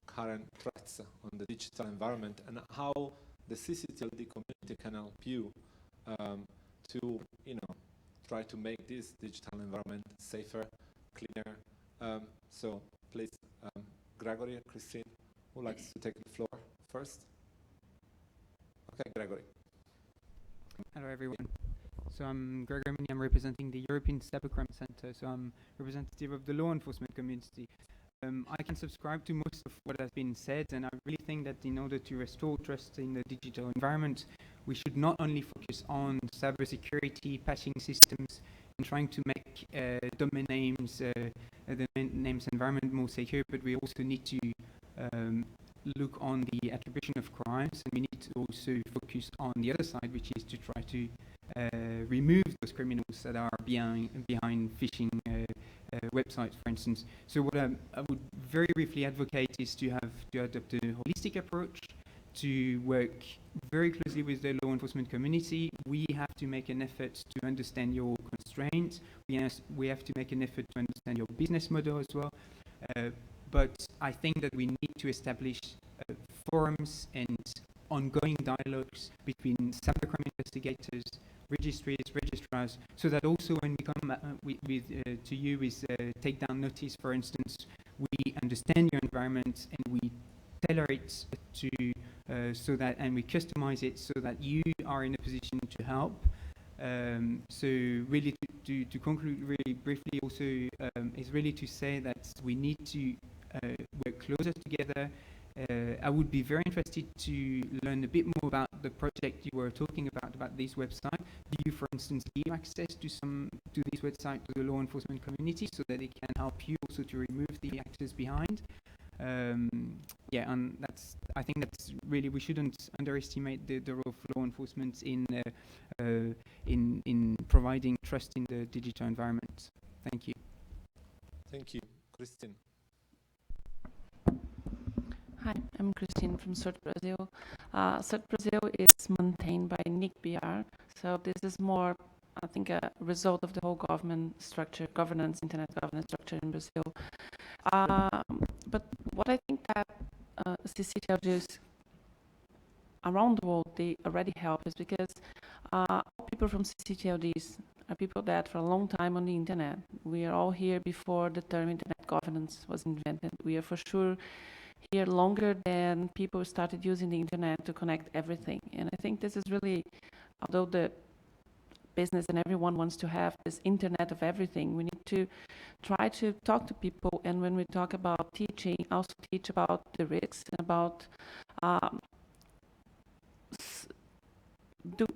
current threats on the digital environment, and how the ccTLD community can help you to try to make this digital environment safer, cleaner? So please, Gregory and Christine, who likes to take the floor first? Okay, Gregory. Hello, everyone. So I'm Gregory Mini. I'm representing the European Cybercrime Center. So I'm representative of the law enforcement community. I can subscribe to most of what has been said, and I really think that in order to restore trust in the digital environment, we should not only focus on cybersecurity, patching systems, and trying to make domain names environment more secure, but we also need to look on the attribution of crimes, and we need to also focus on the other side, which is to try to remove those criminals that are behind phishing websites, for instance. So what I would very briefly advocate is to adopt a holistic approach, to work very closely with the law enforcement community. We have to make an effort to understand your constraints. We have to make an effort to understand your business model as well. But I think that we need to establish forums and ongoing dialogues between cybercrime investigators, registrars, so that also when we come to you with takedown notice, for instance, we understand your environment and we tailor it to and we customize it so that you are in a position to help. So really to conclude really briefly also is really to say that we need to work closer together. I would be very interested to learn a bit more about the project you were talking about this website. Do you, for instance, give access to this website to the law enforcement community so that they can help you also to remove the actors behind? Yeah, and I think that's really, we shouldn't underestimate the role of law enforcement in providing trust in the digital environment. Thank you. Thank you, Christine. Hi, I'm Christine from CERT Brazil. CERT Brazil is maintained by NICBR, so this is more, I think, a result of the whole internet governance structure in Brazil. But what I think that ccTLDs around the world, they already help is because all people from ccTLDs are people that for a long time on the internet. We are all here before the term internet governance was invented. We are for sure here longer than people started using the internet to connect everything. And I think this is really, although the business and everyone wants to have this internet of everything, we need to try to talk to people. And when we talk about teaching, also teach about the risks and about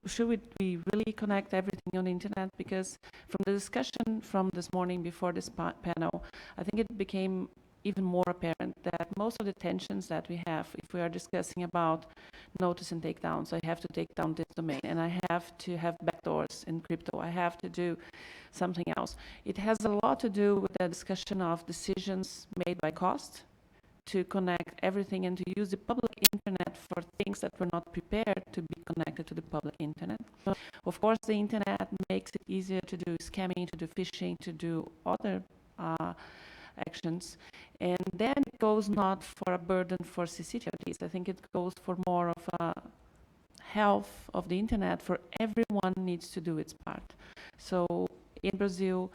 should we really connect everything on the internet? Because from the discussion from this morning before this panel, I think it became even more apparent that most of the tensions that we have, if we are discussing about notice and takedowns, I have to take down this domain and I have to have backdoors in crypto, I have to do something else. It has a lot to do with the discussion of decisions made by cost, to connect everything and to use the public internet for things that were not prepared to be connected to the public internet. Of course, the internet makes it easier to do scamming, to do phishing, to do other actions. And then it goes not for a burden for CCTLDs. I think it goes for more of a health of the internet, for everyone needs to do its part. So in Brazil,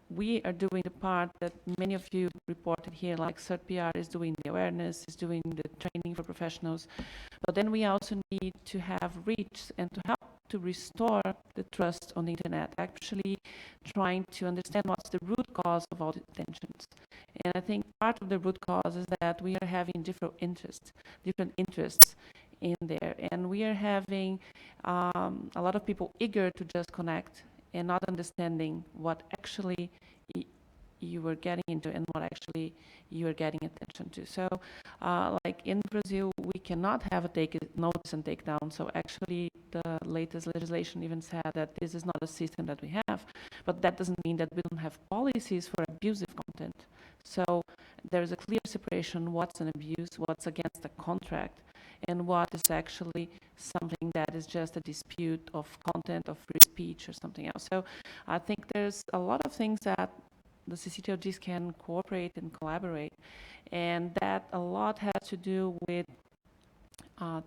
we are doing the part that many of you reported here, like CertPR is doing the awareness, is doing the training for professionals. But then we also need to have reach and to help to restore the trust on the internet, actually trying to understand what's the root cause of all the tensions. And I think part of the root cause is that we are having different interests in there. And we are having a lot of people eager to just connect and not understanding what actually you were getting into and what actually you are getting attention to. So like in Brazil, we cannot have a notice and take down. So actually the latest legislation even said that this is not a system that we have, but that doesn't mean that we don't have policies for abusive content. So there is a clear separation, what's an abuse, what's against the contract, and what is actually something that is just a dispute of content, of free speech or something else. So I think there's a lot of things that the CCTLGs can cooperate and collaborate, and that a lot has to do with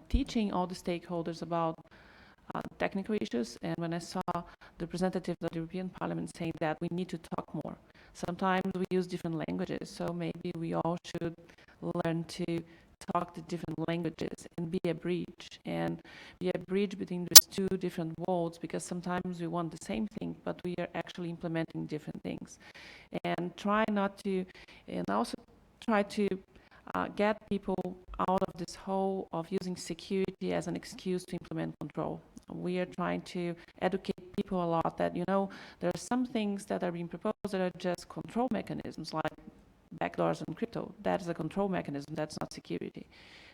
teaching all the stakeholders about technical issues. And when I saw the representative of the European Parliament saying that we need to talk more, sometimes we use different languages, so maybe we all should learn to talk the different languages and be a bridge between these two different worlds, because sometimes we want the same thing, but we are actually implementing different things. And also try to get people out of this hole of using security as an excuse to implement control. We are trying to educate people a lot that, you know, there are some things that are being proposed that are just control mechanisms, like backdoors and crypto. That is a control mechanism, that's not security.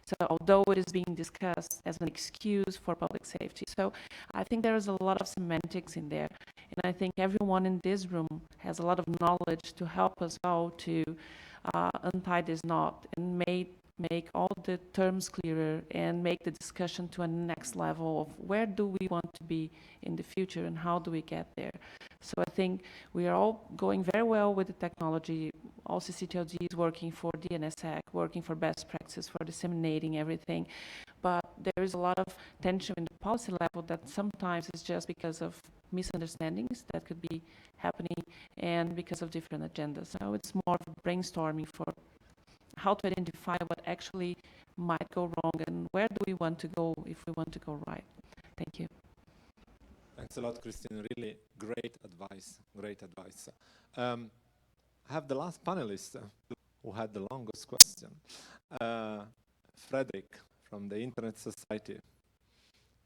So although it is being discussed as an excuse for public safety. So I think there is a lot of semantics in there. And I think everyone in this room has a lot of knowledge to help us all to untie this knot and make all the terms clearer and make the discussion to a next level of where do we want to be in the future and how do we get there. So I think we are all going very well with the technology. All CCTLGs working for DNSSEC, working for best practices, for disseminating everything. But there is a lot of tension in the policy level that sometimes is just because of misunderstandings that could be happening and because of different agendas. So it's more of brainstorming for how to identify what actually might go wrong and where do we want to go if we want to go right. Thank you. Thanks a lot, Christine. Really great advice. Great advice. I have the last panelist who had the longest question. Frederick from the Internet Society.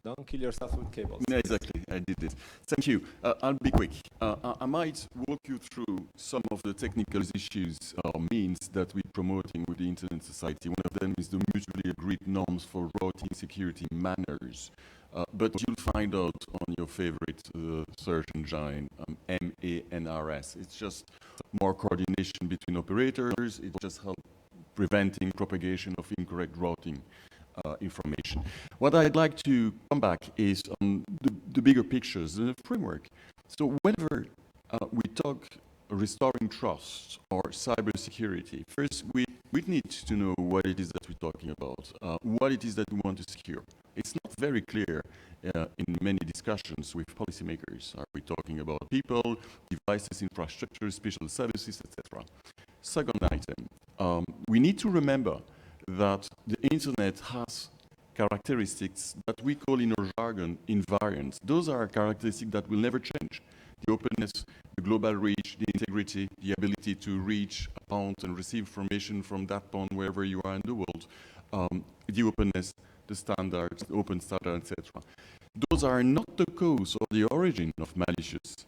Don't kill yourself with cables. Yeah, exactly, I did this. Thank you. I'll be quick. I might walk you through some of the technical issues or means that we're promoting with the Internet Society. One of them is the mutually agreed norms for routing security manners. But you'll find out on your favorite search engine, MANRS. It's just more coordination between operators. It just helps preventing propagation of incorrect routing information. What I'd like to come back is on the bigger pictures, the framework. So whenever we talk restoring trust or cybersecurity, first we need to know what it is that we're talking about, what it is that we want to secure. It's not very clear in many discussions with policymakers. Are we talking about people, devices, infrastructure, special services, etc.? Second item, we need to remember that the internet has characteristics that we call in our jargon invariants. Those are characteristics that will never change. The openness, the global reach, the integrity, the ability to reach a point and receive information from that point wherever you are in the world, the openness, the standards, the open standard, etc. Those are not the cause or the origin of malicious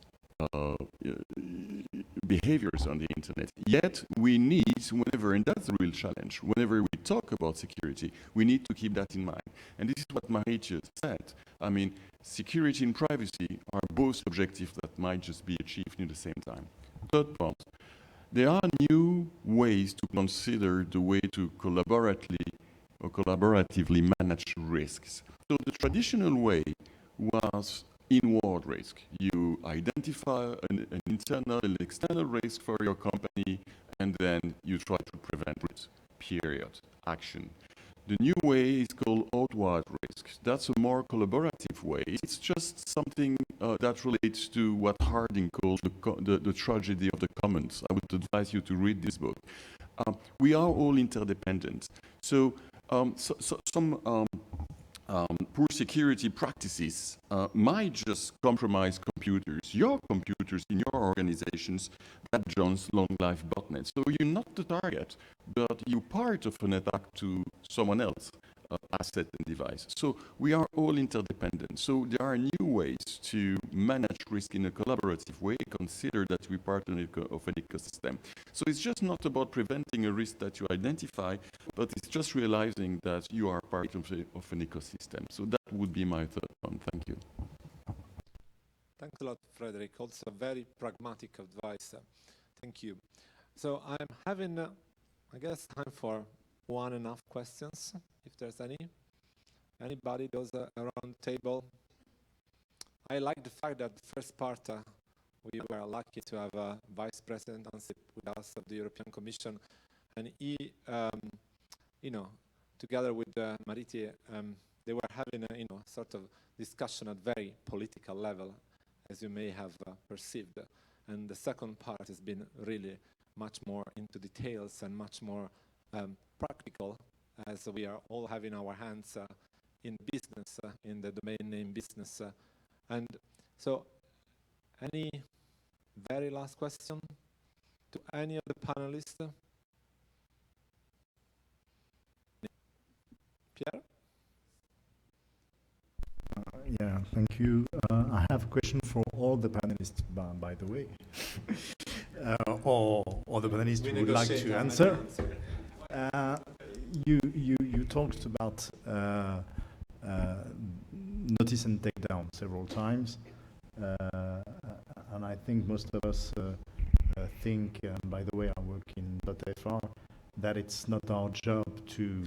behaviors on the internet. Yet we need, whenever, and that's the real challenge, whenever we talk about security, we need to keep that in mind. And this is what Maritje said. I mean, security and privacy are both objectives that might just be achieved at the same time. Third point, there are new ways to consider the way to collaboratively manage risks. So the traditional way was inward risk. You identify an internal and external risk for your company, and then you try to prevent it, period, action. The new way is called outward risk. That's a more collaborative way. It's just something that relates to what Harding calls the tragedy of the commons. I would advise you to read this book. We are all interdependent. So, some poor security practices might just compromise your computers in your organizations, that joins long life botnet. So you're not the target, but you're part of an attack to someone else. Asset and device. So we are all interdependent. So there are new ways to manage risk in a collaborative way. Consider that we're part of an ecosystem. So it's just not about preventing a risk that you identify, but it's just realizing that you are part of an ecosystem. So that would be my third one. Thank you. Thanks a lot, Frederick. Also very pragmatic advice. Thank you. So I'm having, I guess, time for 1.5 questions, if there's any. Anybody, those around the table? I like the fact that the first part, we were lucky to have a Vice President Ansip with us of the European Commission, and he, together with Mariti, they were having a, sort of discussion at very political level, as you may have perceived. And the second part has been really much more into details and much more practical, as we are all having our hands in business, in the domain name business. And so, any very last question to any of the panelists? Pierre? Yeah, thank you. I have a question for all the panelists, by the way, or the panelists who would like to answer. You talked about notice and take down several times, and I think most of us think, by the way, I work in .fr, that it's not our job to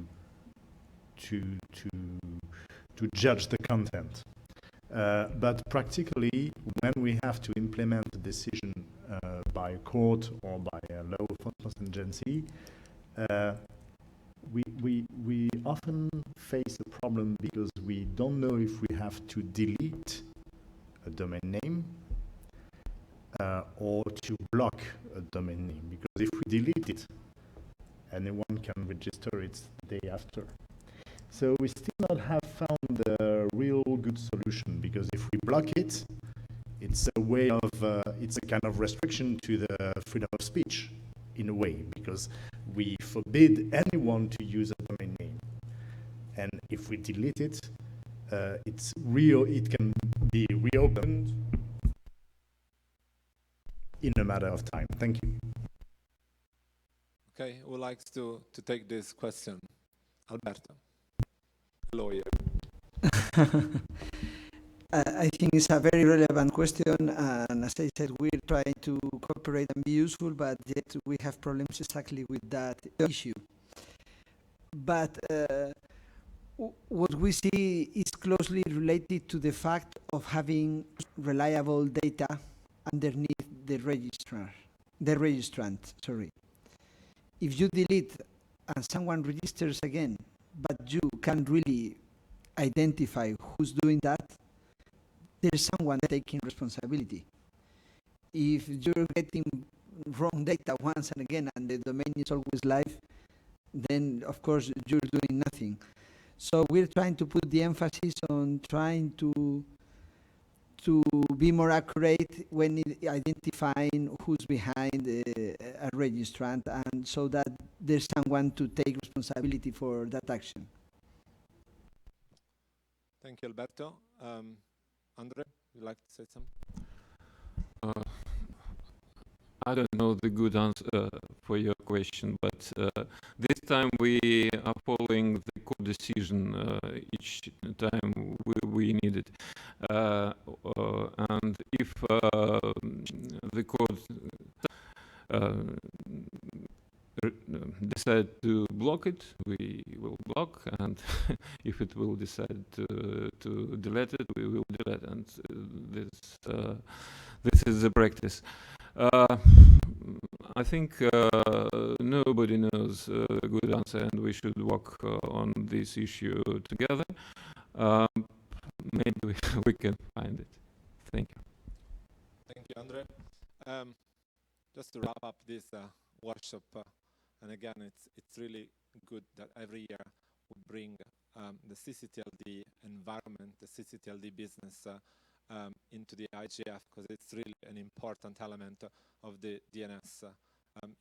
judge the content. But practically, when we have to implement a decision by a court or by a law enforcement agency, we often face a problem because we don't know if we have to delete a domain name or to block a domain name. Because if we delete it, anyone can register it the day after. So we still not have found a real good solution, because if we block it, it's a way of, it's a kind of restriction to the freedom of speech, in a way, because we forbid anyone to use a domain name. And if we delete it, it can be reopened in a matter of time. Thank you. Okay, who likes to take this question? Alberto, lawyer. I think it's a very relevant question, and as I said, we're trying to cooperate and be useful, but yet we have problems exactly with that issue. But what we see is closely related to the fact of having reliable data underneath the registrant. Sorry. If you delete and someone registers again, but you can't really identify who's doing that, there's someone taking responsibility. If you're getting wrong data once and again and the domain is always live, then of course you're doing nothing. So we're trying to put the emphasis on trying to be more accurate when identifying who's behind a registrant, and so that there's someone to take responsibility for that action. Thank you, Alberto. Andre, would you like to say something? I don't know the good answer for your question, but this time we are following the court decision each time we need it. And if the court decide to block it, we will block, and if it will decide to delete it, we will delete. And this is the practice. I think nobody knows a good answer, and we should work on this issue together. Maybe we can find it. Thank you. Thank you, Andre. Just to wrap up this workshop, and again, it's really good that every year we bring the CCTLD environment, the CCTLD business into the IGF, because it's really an important element of the DNS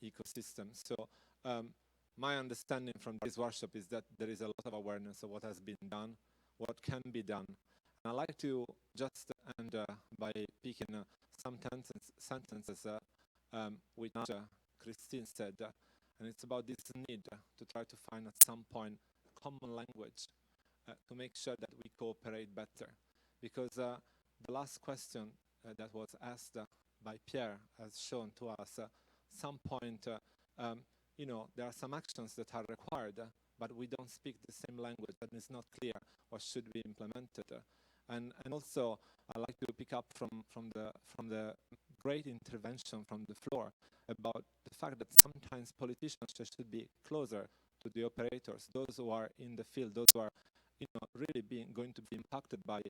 ecosystem. So my understanding from this workshop is that there is a lot of awareness of what has been done, what can be done. And I'd like to just end by picking some sentences which Christine said, and it's about this need to try to find at some point a common language to make sure that we cooperate better. Because the last question that was asked by Pierre has shown to us some point, you know, there are some actions that are required, but we don't speak the same language, and it's not clear what should be implemented. And also, I like to pick up from the great intervention from the floor about the fact that sometimes politicians should be closer to the operators, those who are in the field, those who are, you know, really going to be impacted by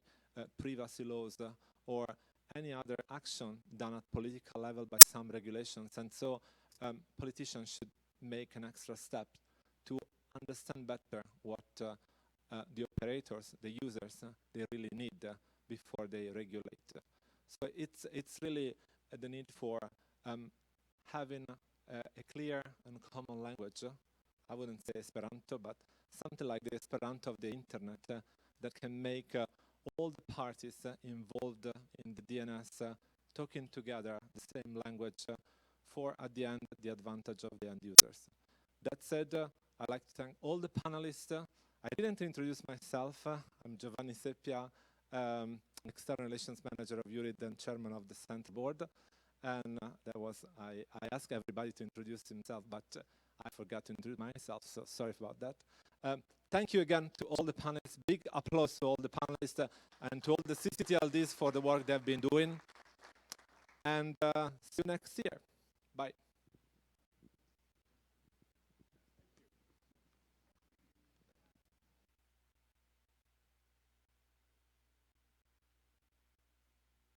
privacy laws or any other action done at political level by some regulations. And so politicians should make an extra step to understand better what the operators, the users, they really need before they regulate. So it's really the need for having a clear and common language. I wouldn't say Esperanto, but something like the Esperanto of the internet that can make all the parties involved in the DNS talking together the same language for, at the end, the advantage of the end users. That said, I'd like to thank all the panelists. I didn't introduce myself. I'm Giovanni Seppia, External Relations Manager of URID and Chairman of the Center Board. And I asked everybody to introduce himself, but I forgot to introduce myself, so sorry about that. Thank you again to all the panelists. Big applause to all the panelists and to all the CCTLDs for the work they've been doing. And see you next year. Bye.